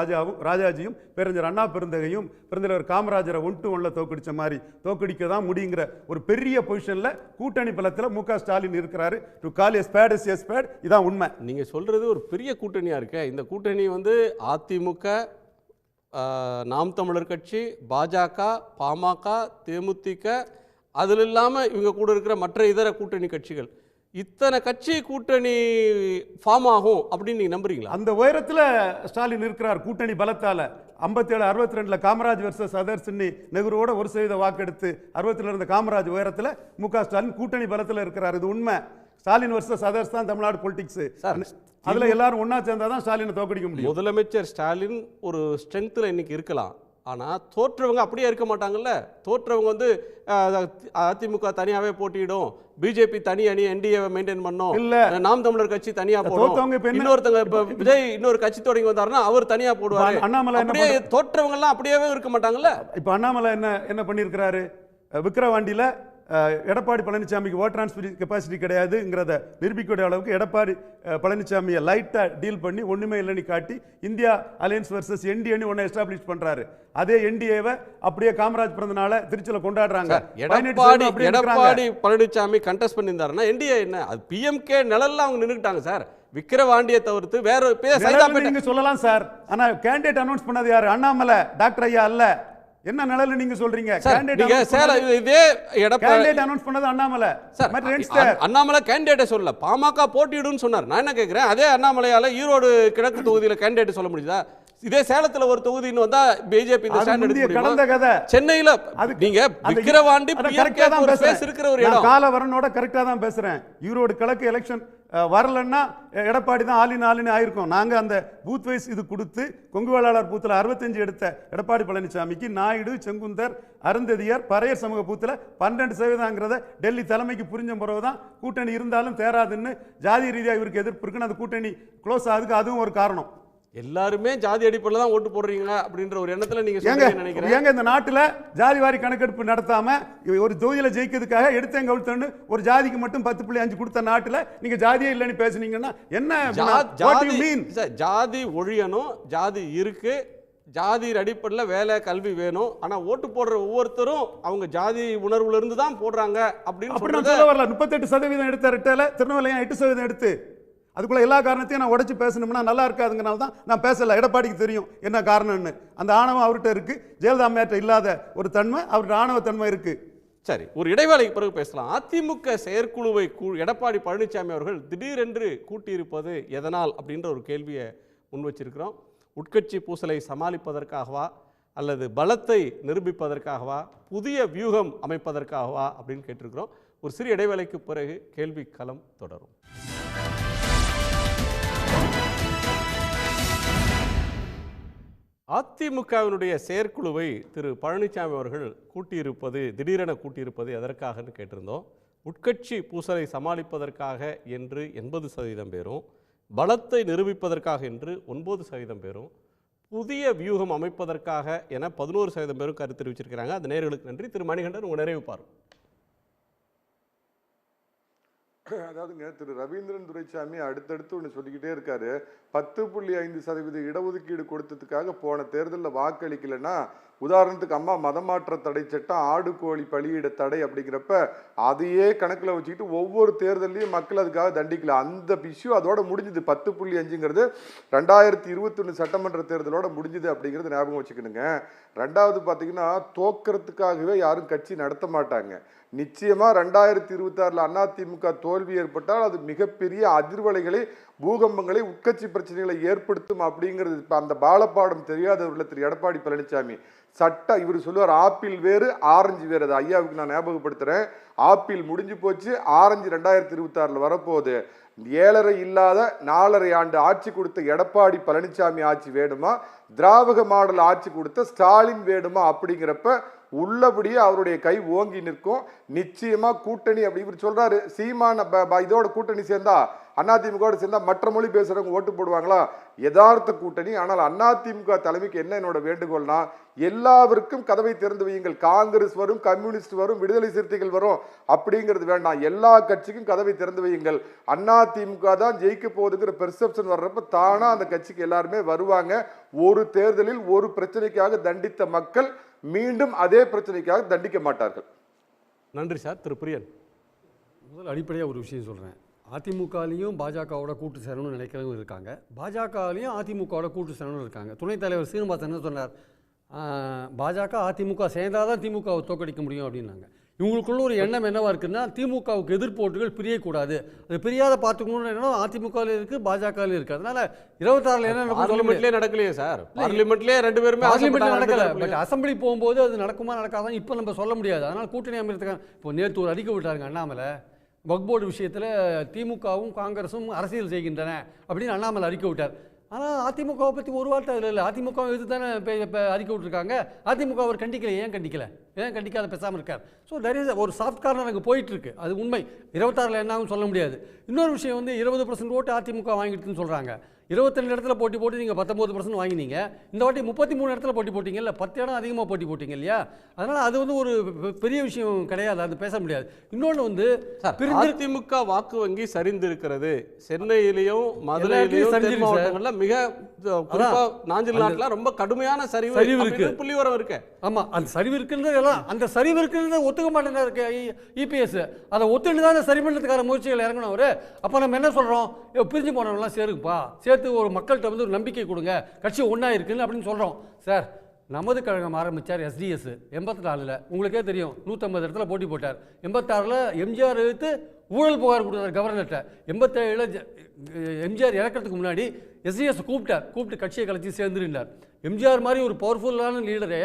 ராஜாஜியும் பேரறிஞர் அண்ணா பெருந்தகையும் பெருந்தலைவர் காமராஜரை 1-1 தோக்கடிச்ச மாதிரி தோக்கடிக்க தான் முடியுங்கிற ஒரு பெரிய பொசிஷன்ல கூட்டணி பலத்தில் மு க ஸ்டாலின் இருக்கிறாரு. To call a spade is a spade. இதான் உண்மை. நீங்க சொல்றது ஒரு பெரிய கூட்டணியா இருக்கு. இந்த கூட்டணி வந்து அதிமுக, நாம் தமிழர் கட்சி, பாஜக, பாமக, தேமுதிக, அதில் இல்லாமல் இவங்க கூட இருக்கிற மற்ற இதர கூட்டணி கட்சிகள், இத்தனை கட்சி கூட்டணி ஃபார்ம் ஆகும் அப்படின்னு நீங்க நம்புறீங்களா? அந்த உயரத்தில் ஸ்டாலின் இருக்கிறார் கூட்டணி பலத்தால. 57-62 காமராஜ் வெர்சஸ் அதர்ஸ்ன்னு நெஹ்ருவோட 1% வாக்கெடுத்து 60 இருந்த காமராஜ் உயரத்தில் மு க ஸ்டாலின் கூட்டணி பலத்தில் இருக்கிறார். இது உண்மை. ஸ்டாலின் வர்சஸ் அதர்ஸ் தான் தமிழ்நாடு பொலிட்டிக்ஸ். சார், அதுல எல்லாரும் ஒண்ணா சேர்ந்தாதான் ஸ்டாலினை தோக்கடிக்க முடியும். முதலமைச்சர் ஸ்டாலின் ஒரு ஸ்ட்ரென்த்தில் இன்னைக்கு இருக்கலாம், ஆனால் தோற்றவங்க அப்படியே இருக்க மாட்டாங்கல்ல. தோற்றவங்க வந்து அதிமுக தனியாகவே போட்டியிடும், பிஜேபி தனி அணி என்டிஏவை மெயின்டைன் பண்ணோம், இல்ல நாம் தமிழர் கட்சி தனியா தோத்தவங்க இப்ப போடும், என்ன- இன்னொருத்தங்க இப்ப விஜய் இன்னொரு கட்சி தொடங்கி வந்தாருன்னா அவர் தனியா போடுவாரு. அண்ணாமலை என்ன அப்படியே தோற்றவங்க எல்லாம் அப்படியே இருக்க மாட்டாங்கல்ல. இப்ப அண்ணாமலை என்ன பண்ணியிருக்கிறாரு? விக்கிரவாண்டியில எடப்பாடி பழனிசாமிக்கு ஓட் டிரான்ஸ்ஃபர் கெப்பாசிட்டி கிடையாதுங்கிறத நிரூபிக்கக்கூடிய அளவுக்கு எடப்பாடி பழனிசாமியை லைட்டா டீல் பண்ணி ஒண்ணுமே இல்லைன்னு காட்டி இந்தியா அலையன்ஸ் வர்சஸ் என்டிஏன்னு ஒன்று எஸ்டாப்ளிஷ் பண்றாரு. அதே என்டிஏவை அப்படியே காமராஜ் பிறந்தனால திருச்சியில கொண்டாடுறாங்க. எடப்பாடி பழனிசாமி கண்டெஸ்ட் பண்ணியிருந்தாருன்னா என்டிஏ என்ன, அது பிஎம்கே நிழல்ல அவங்க நின்றுட்டாங்க சார். விக்கிரவாண்டியை தவிர்த்து வேற நீங்க சொல்லலாம் சார். ஆனா கேண்டிடேட் அனௌன்ஸ் பண்ணது யாரு? அண்ணாமலை, டாக்டர் ஐயா அல்ல. என்ன நிழல் நீங்க சொல்றீங்க? அனௌன்ஸ் பண்ணது அண்ணாமலை. அண்ணாமலை கேண்டிடேட்டை சொல்லல, பாமக போட்டியிடுன்னு சொன்னார். நான் என்ன கேட்கிறேன், அதே அண்ணாமலையால ஈரோடு கிழக்கு தொகுதியில கேண்டிடேட் சொல்ல முடியுதா? இதே சேலத்துல ஒரு தொகுதின்னு வந்தா பிஜேபி இந்த ஸ்டாண்ட் எடுக்க முடியுமா? சென்னையில நீங்க விக்கிரவாண்டி இருக்கிற ஒரு இடம். காலவரனோட கரெக்டா தான் பேசுறேன். ஈரோடு கிழக்கு எலெக்ஷன் வரலன்னா எடப்பாடி தான் ஆளின் ஆயிருக்கும். நாங்க அந்த பூத் வைஸ் இது கொடுத்து கொங்கு வேளாளர் பூத்துல 65 எடுத்த எடப்பாடி பழனிசாமிக்கு நாயுடு, செங்குந்தர், அருந்ததியர், பறையர் சமூக பூத்துல 12% டெல்லி தலைமைக்கு புரிஞ்ச பிறகுதான் கூட்டணி இருந்தாலும் தேராதுன்னு ஜாதி ரீதியா இவருக்கு எதிர்ப்பு இருக்குன்னு அந்த கூட்டணி க்ளோஸ் ஆகுதுக்கு அதுவும் ஒரு காரணம். எல்லாருமே ஜாதி அடிப்படையில் தான் ஓட்டு போடுறீங்க அப்படின்ற ஒரு எண்ணத்துல நீங்க நினைக்கிறீங்க. ஏங்க இந்த நாட்டுல ஜாதிவாரி கணக்கெடுப்பு நடத்தாம ஒரு தொகுதியில ஜெயிக்கிறதுக்காக எடுத்தேங்க கவுத்தன்னு ஒரு ஜாதிக்கு மட்டும் 10.5 கொடுத்த நாட்டுல நீங்க ஜாதியே இல்லைன்னு பேசுனீங்கன்னா என்ன? ஜாதி ஒழியணும், ஜாதி இருக்கு, ஜாதி அடிப்படையில் வேலை கல்வி வேணும். ஆனா ஓட்டு போடுற ஒவ்வொருத்தரும் அவங்க ஜாதி உணர்வுல இருந்து தான் போடுறாங்க அப்படின்னு சொல்ல வரல. 38% எடுத்த ரெட்டல திருநெல்வேலியா 8% எடுத்து அதுக்குள்ள எல்லா காரணத்தையும் நான் உடைச்சு பேசணும்னா நல்லா இருக்காதுங்கனால தான் நான் பேசல. எடப்பாடிக்கு தெரியும் என்ன காரணம்னு. அந்த ஆணவம் அவர்கிட்ட இருக்கு. ஜெயலலிதா அம்மையார்ட்ட இல்லாத ஒரு தன்மை அவர்கிட்ட ஆணவ தன்மை இருக்கு. சரி, ஒரு இடைவேளைக்கு பிறகு பேசலாம். அதிமுக செயற்குழுவை எடப்பாடி பழனிசாமி அவர்கள் திடீரென்று கூட்டியிருப்பது எதனால் அப்படின்ற ஒரு கேள்வியை முன் வச்சிருக்கிறோம். உட்கட்சி பூசலை சமாளிப்பதற்காகவா அல்லது பலத்தை நிரூபிப்பதற்காகவா, புதிய வியூகம் அமைப்பதற்காகவா அப்படின்னு கேட்டிருக்கிறோம். ஒரு சிறிய இடைவேளைக்கு பிறகு கேள்வி களம் தொடரும். அதிமுகவினுடைய செயற்குழுவை திரு பழனிசாமி அவர்கள் திடீரென கூட்டியிருப்பது எதற்காகன்னு கேட்டிருந்தோம். உட்கட்சி பூசலை சமாளிப்பதற்காக என்று 80% பேரும், பலத்தை நிரூபிப்பதற்காக என்று 9% பேரும், புதிய வியூகம் அமைப்பதற்காக என 11% பேரும் கருத்து தெரிவிச்சிருக்கிறாங்க. அந்த நேயர்களுக்கு நன்றி. திரு மணிகண்டன், உங்கள் நிறைவு பாருங்கள். அதாவதுங்க, திரு ரவீந்திரன் துரைசாமி அடுத்தடுத்து ஒன்று சொல்லிக்கிட்டே இருக்காரு. 10.5% இடஒதுக்கீடு கொடுத்ததுக்காக போன தேர்தலில் வாக்களிக்கலைன்னா, உதாரணத்துக்கு அம்மா மதமாற்ற தடை சட்டம், ஆடு கோழி பலியிட தடை அப்படிங்கிறப்ப அதையே கணக்கில் வச்சுக்கிட்டு ஒவ்வொரு தேர்தலையும் மக்கள் அதுக்காக தண்டிக்கல. அந்த இஷ்யூ அதோட முடிஞ்சுது. 10.5ங்கிறது 2021 சட்டமன்ற தேர்தலோட முடிஞ்சுது அப்படிங்கிறது ஞாபகம் வச்சுக்கணுங்க. ரெண்டாவது பார்த்தீங்கன்னா, தோக்கிறதுக்காகவே யாரும் கட்சி நடத்த மாட்டாங்க. நிச்சயமா 2026 அதிமுக தோல்வி ஏற்பட்டால் அது மிகப்பெரிய அதிர்வலைகளை, பூகம்பங்களை, உட்கட்சி பிரச்சனைகளை ஏற்படுத்தும் அப்படிங்கிறது இப்ப அந்த பாலப்பாடம் தெரியாதவர்கள திரு எடப்பாடி பழனிசாமி இவர் சொல்லுவார், ஆப்பிள் வேறு ஆரஞ்சு வேறு. அது ஐயாவுக்கு நான் ஞாபகப்படுத்துறேன். ஆப்பிள் முடிஞ்சு போச்சு, ஆரஞ்சு 2026 வரப்போகுது. 7.5 இல்லாத 4.5 ஆண்டு ஆட்சி கொடுத்த எடப்பாடி பழனிசாமி ஆட்சி வேணுமா, திராவிட மாடல் ஆட்சி கொடுத்த ஸ்டாலின் வேணுமா அப்படிங்கிறப்ப உள்ளபடியே அவருடைய கை ஓங்கி நிற்கும். நிச்சயமா கூட்டணி அப்படி இவர் சொல்றாரு. சீமான இதோட கூட்டணி சேர்ந்தா, அதிமுக சேர்ந்தா மற்ற மொழி பேசுறவங்க ஓட்டு போடுவாங்களா? யதார்த்த கூட்டணி. ஆனால் அதிமுக தலைமைக்கு என்ன என்னோட வேண்டுகோள்னா, எல்லாருக்கும் கதவை திறந்து வையுங்கள். காங்கிரஸ் வரும், கம்யூனிஸ்ட் வரும், விடுதலை சிறுத்தைகள் வரும் அப்படிங்கிறது வேண்டாம். எல்லா கட்சிக்கும் கதவை திறந்து வையுங்கள். அதிமுக தான் ஜெயிக்க போகுதுங்கிற பெர்செப்ஷன் வர்றப்ப தானா அந்த கட்சிக்கு எல்லாருமே வருவாங்க. ஒரு தேர்தலில் ஒரு பிரச்சனைக்காக தண்டித்த மக்கள் மீண்டும் அதே பிரச்சனைக்காக தண்டிக்க மாட்டார்கள். நன்றி சார். திரு பிரியன், முதல் அடிப்படையாக ஒரு விஷயம் சொல்கிறேன். அதிமுகலையும் பாஜகவோட கூட்டு சேரணும்னு நினைக்கிறவங்க இருக்காங்க, பாஜகலையும் அதிமுகவோட கூட்டு சேரணும்னு இருக்காங்க. துணைத் தலைவர் சீனிவாசன் என்ன சொன்னார், பாஜக அதிமுக சேர்ந்தாதான் திமுகவை தோக்கடிக்க முடியும் அப்படின்னாங்க. இவங்களுக்குள்ள ஒரு எண்ணம் என்னவா இருக்குன்னா, திமுகவுக்கு எதிர்ப்பு ஓட்டுகள் பிரியக்கூடாது, அது பிரியாத பார்த்துக்கணும்னு எண்ணம் அதிமுகவில் இருக்குது, பாஜகவில் இருக்குது. அதனால 26 என்ன பார்லிமெண்ட்லேயே நடக்கலையே சார். பார்லிமெண்ட்லேயே 2 பேருமே நடக்கல. பட் அசம்பிளி போகும்போது அது நடக்குமா நடக்காதான் இப்போ நம்ம சொல்ல முடியாது. அதனால் கூட்டணி அமைக்கிறதுக்காக இப்போ நேற்று ஒரு அறிக்கை விட்டாருங்க அண்ணாமலை. வக்ஃப் போர்டு விஷயத்தில் திமுகவும் காங்கிரஸும் அரசியல் செய்கின்றன அப்படின்னு அண்ணாமலை அறிக்கை விட்டார். ஆனால் அதிமுகவை பற்றி ஒரு வார்த்தை அதில் இல்லை. அதிமுக எது தானே இப்போ அறிக்கை விட்டுருக்காங்க. அதிமுக அவர் கண்டிக்கலை. ஏன் கண்டிக்காத பேசாமல் இருக்கார். ஸோ தெர் இஸ் ஒரு சாஃப்ட் கார்னர் அங்கே போயிட்டுருக்கு. அது உண்மை. 26 என்ன ஆகும் சொல்ல முடியாது. இன்னொரு விஷயம் வந்து 20% ஓட்டு அதிமுக வாங்கிடுதுன்னு சொல்கிறாங்க. 22 இடத்துல போட்டி போட்டு நீங்கள் 19% வாங்கினீங்க. இந்த வாட்டி 33 இடத்துல போட்டி போட்டிங்கல்ல, 10 இடம் அதிகமாக போட்டி போட்டிங்க இல்லையா? அதனால் அது வந்து ஒரு பெரிய விஷயம் கிடையாது. அது பேச முடியாது. இன்னொன்று வந்து அதிமுக வாக்கு வங்கி சரிந்து இருக்கிறது. சென்னையிலையும் மதுரையிலையும் தென் மாவட்டங்கள்ல மிக குறிப்பா நாஞ்சில் நாட்டில் ரொம்ப கடுமையான சரிவு இருக்கு, புள்ளிவரம் இருக்கு. ஆமாம், அந்த சரிவு இருக்குன்றது எல்லாம் அந்த சரிவு இருக்குன்றத ஒத்துக்க மாட்டேங்கிறாரு இபிஎஸ். அதை ஒத்துட்டு தான் சரி பண்ணுறதுக்கான முயற்சிகள் இறங்கணும் அவர். அப்போ நம்ம என்ன சொல்கிறோம்? பிரிஞ்சு போனவங்களாம் சேருப்பா, சேர்த்து ஒரு மக்கள்கிட்ட வந்து ஒரு நம்பிக்கை கொடுங்க, கட்சி ஒன்றா இருக்குன்னு அப்படின்னு சொல்கிறோம். சார், நமது கழகம் ஆரம்பித்தார் SDS 84. உங்களுக்கே தெரியும், 150 இடத்துல போட்டி போட்டார். 86 எம்ஜிஆர் எழுத்து ஊழல் புகார் கொடுத்தார் கவர்னர்கிட்ட. 87 எம்ஜிஆர் இறக்கிறதுக்கு முன்னாடி SDS கூப்பிட்டு கட்சியை கலைச்சி சேர்ந்துருந்தார். எம்ஜிஆர் மாதிரி ஒரு பவர்ஃபுல்லான லீடரை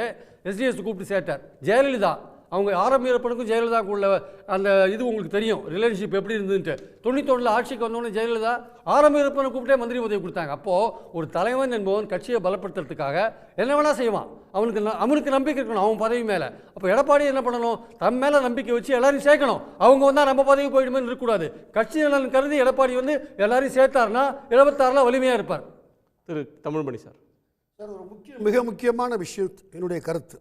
SDS கூப்பிட்டு சேர்த்தார். ஜெயலலிதா அவங்க ஆரம்பியப்பனுக்கும் ஜெயலலிதாவுக்கு உள்ள அந்த இது உங்களுக்கு தெரியும், ரிலேஷன்ஷிப் எப்படி இருந்துன்ட்டு. 91 ஆட்சிக்கு வந்தோடனே ஜெயலலிதா ஆரம்பியப்பனை கூப்பிட்டே மந்திரி பதவி கொடுத்தாங்க. அப்போது ஒரு தலைவன் என்பவன் கட்சியை பலப்படுத்துறதுக்காக என்ன வேணால் செய்வான். அவனுக்கு நம்பிக்கை இருக்கணும் அவன் பதவி மேலே. அப்போ எடப்பாடி என்ன பண்ணணும்? தன் மேலே நம்பிக்கை வச்சு எல்லாரையும் சேர்க்கணும். அவங்க வந்தால் நம்ம பதவி போயிடுமே இருக்கக்கூடாது. கட்சி நலன் கருதி எடப்பாடி வந்து எல்லாரையும் சேர்த்தாருன்னா 76 வலிமையாக இருப்பார். திரு தமிழ்மணி சார். சார், ஒரு மிக முக்கியமான விஷயம் என்னுடைய கருத்து.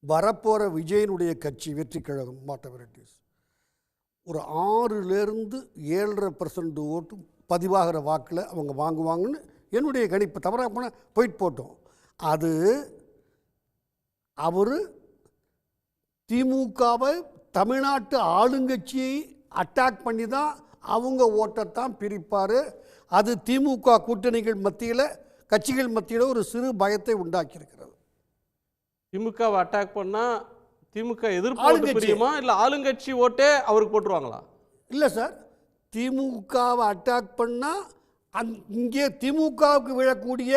வரப்போகிற விஜயனுடைய கட்சி வெற்றி கழகம் மாட்ட வெரைட்டிஸ் ஒரு 6லேருந்து 7.5% ஓட்டு பதிவாகிற வாக்கில் அவங்க வாங்குவாங்கன்னு என்னுடைய கணிப்பு. தவறாக போனால் போயிட்டு போட்டோம். அது அவர் திமுகவை தமிழ்நாட்டு ஆளுங்கட்சியை அட்டாக் பண்ணி தான் அவங்க ஓட்டைத்தான் பிரிப்பார். அது திமுக கூட்டணிகள் மத்தியில், கட்சிகள் மத்தியில் ஒரு சிறு பயத்தை உண்டாக்கியிருக்கிறது. திமுகவை அட்டாக் பண்ணால் திமுக எதிர்ப்பு பிரியுமா, இல்லை ஆளுங்கட்சி ஓட்டே அவருக்கு போட்டுருவாங்களா? இல்லை சார், திமுகவை அட்டாக் பண்ணால் இங்கே திமுகவுக்கு விழக்கூடிய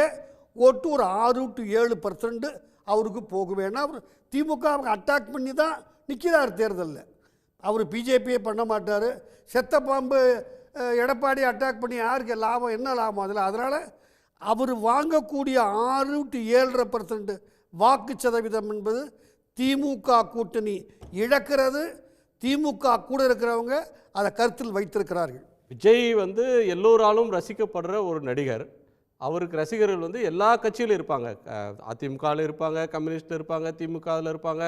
ஓட்டு ஒரு 6 to 7% அவருக்கு போக வேணாம். அவர் திமுகவை அட்டாக் பண்ணி தான் நிற்கிறார் தேர்தலில். அவர் பிஜேபியை பண்ண மாட்டார். செத்த பாம்பு எடப்பாடி அட்டாக் பண்ணி யாருக்கு லாபம், என்ன லாபம் அதில்? அதனால் அவர் வாங்கக்கூடிய 6 to 7.5% வாக்கு சதவீதம் என்பது திமுக கூட்டணி இழக்கிறது. திமுக கூட இருக்கிறவங்க அதை கருத்தில் வைத்திருக்கிறார்கள். விஜய் வந்து எல்லோராலும் ரசிக்கப்படுற ஒரு நடிகர். அவருக்கு ரசிகர்கள் வந்து எல்லா கட்சியிலும் இருப்பாங்க. அதிமுகவில் இருப்பாங்க, கம்யூனிஸ்டில் இருப்பாங்க, திமுகவில் இருப்பாங்க,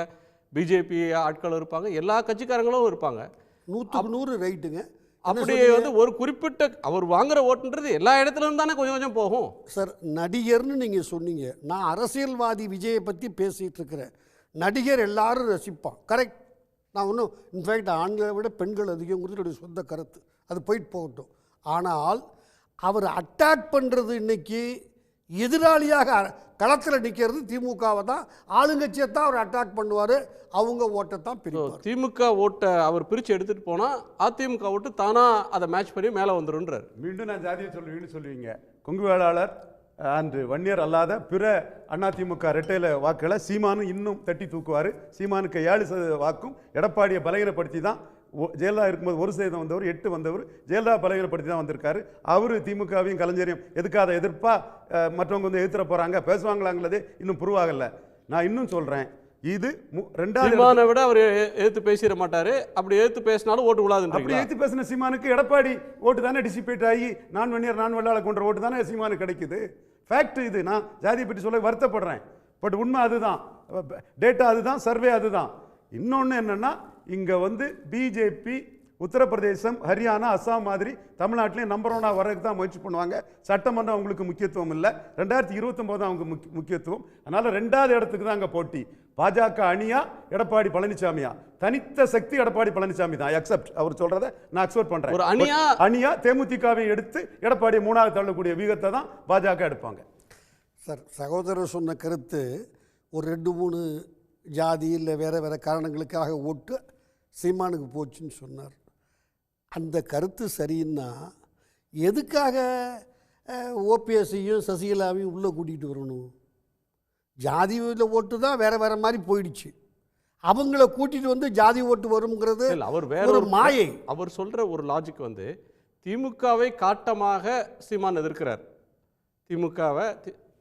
பிஜேபி ஆட்கள் இருப்பாங்க, எல்லா கட்சிக்காரங்களும் இருப்பாங்க. 100க்கு 100 ரைட்டுங்க. அப்படியே வந்து ஒரு குறிப்பிட்ட அவர் வாங்குற ஓட்டுன்றது எல்லா இடத்துலையும் தானே கொஞ்சம் கொஞ்சம் போகும். சார், நடிகர்னு நீங்கள் சொன்னீங்க. நான் அரசியல்வாதி விஜயை பற்றி பேசிகிட்டு இருக்கிறேன். நடிகர் எல்லாரும் ரசிப்பான், கரெக்ட். நான் ஒன்றும் இன்ஃபேக்ட் ஆண்களை விட பெண்கள் அதிகங்கிறது என்னுடைய சொந்த கருத்து. அது போயிட்டு போகட்டும். ஆனால் அவர் அட்டாக் பண்ணுறது இன்னைக்கு எதிராளியாக களத்தில் நிற்கிறது திமுகவை தான். ஆளுங்கட்சியை தான் அவர் அட்டாக் பண்ணுவார். அவங்க ஓட்டை தான் பிரிப்பார். திமுக ஓட்டை அவர் பிரித்து எடுத்துகிட்டு போனால் அதிமுக ஓட்டு தானாக அதை மேட்ச் பண்ணி மேலே வந்துடுன்றார். மீண்டும் நான் ஜாதியை சொல்லுவீங்க. கொங்கு வேளாளர் அன்று வன்னியர் அல்லாத பிற அதிமுக ரெட்டையில வாக்குகளை சீமானு இன்னும் தட்டி தூக்குவார். சீமானுக்கு 7% வாக்கும் எடப்பாடியை பலகீனப்படுத்தி தான் ஜெயலலிதா இருக்கும்போது 1% வந்தவர், 8 வந்தவர், ஜெயலலிதா பலகீனப்படுத்தி தான் வந்திருக்காரு. அவர் திமுகவையும் கலைஞரையும் எதுக்காத எதிர்ப்பா மற்றவங்க வந்து எதிர்த்துற போறாங்க பேசுவாங்களாங்கிறதே இன்னும் ப்ரூவ் ஆகல. நான் இன்னும் சொல்றேன், இது 2வது விட அவர் எதிர்த்து பேசிட மாட்டாரு. அப்படி எதிர்த்து பேசினாலும் ஓட்டு விழாது. அப்படி எதிர்த்து பேசின சீமானுக்கு எடப்பாடி ஓட்டு தானே டிசிபேட் ஆகி நான் வன்னியர் நான் வெள்ளாள கொண்ட ஓட்டு தானே சீமானுக்கு கிடைக்குது. ஃபேக்ட் இது. நான் ஜாதியை பற்றி சொல்ல வருத்தப்படுறேன். பட் உண்மை அதுதான், டேட்டா அதுதான், சர்வே அதுதான். இன்னொன்று என்னன்னா, இங்கே வந்து பிஜேபி உத்தரப்பிரதேசம், ஹரியானா, அஸ்ஸாம் மாதிரி தமிழ்நாட்டிலே நம்பர் 1 வரதுக்கு தான் முயற்சி பண்ணுவாங்க. சட்டமன்றம் அவங்களுக்கு முக்கியத்துவம் இல்லை. 2029 அவங்க முக்கியத்துவம். அதனால 2வது இடத்துக்கு தான் அங்கே போட்டி. பாஜக அணியா எடப்பாடி பழனிசாமியா? தனித்த சக்தி எடப்பாடி பழனிசாமி தான். அக்செப்ட், அவர் சொல்றதை நான் அக்செப்ட் பண்றேன். ஒரு அணியா தேமுதிகவை எடுத்து எடப்பாடி 3வது தள்ளக்கூடிய வீகத்தை தான் பாஜக எடுப்பாங்க. சார், சகோதரர் சொன்ன கருத்து ஒரு 2-3 ஜாதி இல்லை வேறு வேறு காரணங்களுக்காக ஓட்டு சீமானுக்கு போச்சுன்னு சொன்னார். அந்த கருத்து சரின்னா எதுக்காக ஓபிஎஸ்ஸையும் சசிகலாவையும் உள்ளே கூட்டிகிட்டு வரணும்? ஜாதியில் ஓட்டு தான் வேறு வேறு மாதிரி போயிடுச்சு. அவங்கள கூட்டிட்டு வந்து ஜாதி ஓட்டு வருங்கிறது இல்ல, அவர் வேற ஒரு மாயை. அவர் சொல்ற ஒரு லாஜிக் வந்து திமுகவை காட்டமாக சீமான் எதிர்க்கிறார், திமுகவை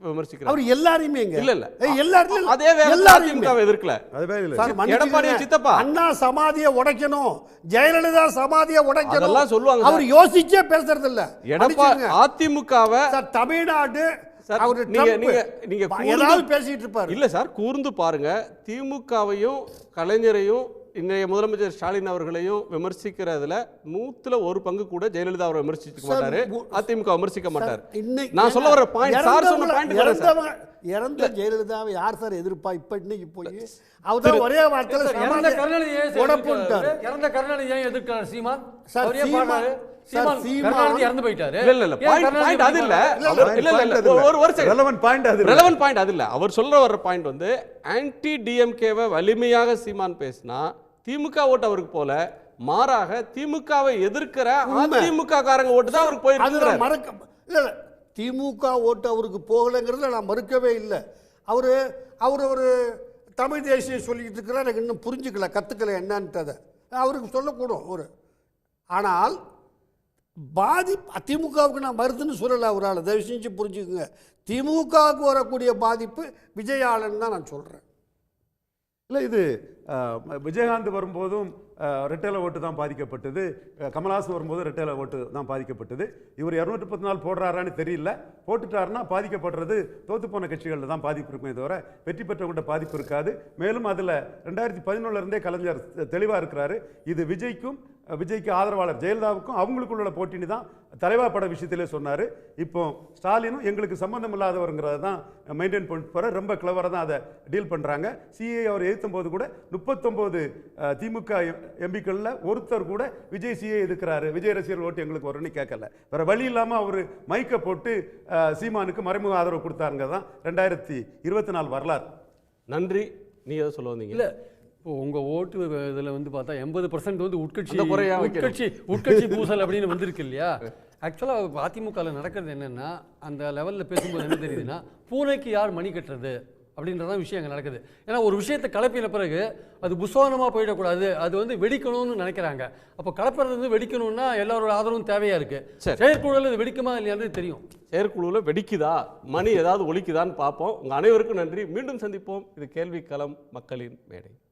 விமர்சிக்கிறார். அவர் எல்லாரையுமே இல்ல இல்ல எல்லாரும் அதே வேலை திமுகவை எதிர்க்கல. அதுவே இல்லை. சார், மன்னிச்சுக்கங்க. எடப்பாடியை சித்தப்பா. அண்ணா சமாதியை உடைக்கணும், ஜெயலலிதா சமாதியை உடைக்கணும், அதெல்லாம் சொல்லுவாங்க அவர் யோசிச்சே பேசுறது இல்ல. எடப்பாடி அதிமுகவை சார், தமிழ்நாடு சார், அவரு நீங்க ட்ரம்ப் நீங்க நீங்க ஏதாவது பேசிட்டு இருப்பாரு. இல்ல சார், கூர்ந்து பாருங்க, திமுகவையும் கலைஞரையும் இன்றைய முதலமைச்சர் ஸ்டாலின் அவர்களையும் விமர்சிக்கிறதுல 100% பங்கு கூட ஜெயலலிதா அவரை விமர்சிக்க மாட்டாரு, அதிமுக விமர்சிக்க மாட்டார். நான் சொல்ல வர பாயிண்ட் சார் சொன்ன பாயிண்ட் இறந்த ஜெயலலிதாவை யார் சார் எதிர்ப்பா? இப்ப இன்னைக்கு போய் அவர்தான் ஒரே வார்த்தையில இறந்த கருணாநிதி ஏன் உடப்புட்டாரு. இறந்த கருணாநிதி ஏன் எதிர்க்கிறார் சீமான்? சார், அவர் ஏன் பாடுறாரு? சார், சீமான் கருணாநிதி இறந்து போயிட்டாரு. இல்ல இல்ல பாயிண்ட் அது இல்ல. ரெலவன்ட் பாயிண்ட் அது இல்ல. அவர் சொல்ற வர பாயிண்ட் வந்து ஆன்டி டிஎம்கேவை வலிமையாக சீமான் பேசினா திமுக ஓட்டு அவருக்கு போல, மாறாக திமுகவை எதிர்க்கிற அதிமுக காரங்க ஓட்டு தான் அவருக்கு போயிருக்கு. மறக்க இல்ல, திமுக ஓட்டு அவருக்கு போகலைங்கிறத நான் மறுக்கவே இல்லை. அவர் ஒரு தமிழ் தேசியம் சொல்லிக்கிட்டு இருக்கிறார், எனக்கு இன்னும் புரிஞ்சுக்கல, கற்றுக்கல என்னன்றதை அவருக்கு சொல்லக்கூடும் ஒரு. ஆனால் திமுகவுக்கு நான் மருத்துன்னு சொல்லலை அவரால், தயவு செஞ்சு புரிஞ்சுக்குங்க. திமுகவுக்கு வரக்கூடிய பாதிப்பு விஜயாளன் தான் நான் சொல்கிறேன். இல்லை, இது விஜயகாந்த் வரும்போதும் ரெட்டேல ஓட்டு தான் பாதிக்கப்பட்டது, கமல்ஹாசன் வரும்போது ரெட்டேல ஓட்டு தான் பாதிக்கப்பட்டது. இவர் 214 போடுறாரான்னு தெரியல, போட்டுட்டாருன்னா பாதிக்கப்படுறது தோத்து போன கட்சிகளில் தான் பாதிப்பு இருக்குமே தவிர வெற்றி பெற்றவங்கள்ட்ட பாதிப்பு இருக்காது. மேலும் அதில் 2011 கலைஞர் தெளிவாக இருக்கிறாரு. இது விஜய்க்கு ஆதரவாளர் ஜெயலலிதாவுக்கும் அவங்களுக்குள்ள போட்டின்னு தான் தலைவா பட விஷயத்திலே சொன்னார். இப்போ ஸ்டாலினும் எங்களுக்கு சம்பந்தம் இல்லாதவருங்கிறத தான் மெயின்டைன் பண்ணிட்டு போகிற, ரொம்ப கிளவராக தான் அதை டீல் பண்ணுறாங்க. சிஏ அவர் எதிர்த்தும் போது கூட 39 திமுக எம்பிக்களில் ஒருத்தர் கூட விஜய் சிஏ எதிர்க்கிறாரு, விஜய் ரசிகர்கள் ஓட்டு எங்களுக்கு வரும்னு கேட்கல. வேறு வழி இல்லாமல் அவர் மைக்கை போட்டு சீமானுக்கு மறைமுக ஆதரவு கொடுத்தாருங்க தான் 2024 வரலாறு. நன்றி. நீ எதை சொல்ல வந்தீங்க? இல்லை, இப்போ உங்கள் ஓட்டு இதில் வந்து பார்த்தா 80% வந்து உட்கட்சி பூசல் அப்படின்னு வந்திருக்கு இல்லையா? ஆக்சுவலாக அதிமுகவில் நடக்கிறது என்னென்னா, அந்த லெவலில் பேசும்போது என்ன தெரியுதுன்னா, பூனைக்கு யார் மணி கட்டுறது அப்படின்றதான் விஷயம் அங்கே நடக்குது. ஏன்னா ஒரு விஷயத்தை கலப்பின பிறகு அது புஸ்வானமாக போயிடக்கூடாது, அது வந்து வெடிக்கணும்னு நினைக்கிறாங்க. அப்போ கலப்புறது வந்து வெடிக்கணும்னா எல்லாரோட ஆதரவும் தேவையாக இருக்குது. செயற்குழுவில் இது வெடிக்குமா இல்லையான்னு தெரியும். செயற்குழுவில் வெடிக்குதா, மணி ஏதாவது ஒலிக்குதான்னு பார்ப்போம். உங்கள் அனைவருக்கும் நன்றி. மீண்டும் சந்திப்போம். இது கேள்வி களம், மக்களின் மேடை.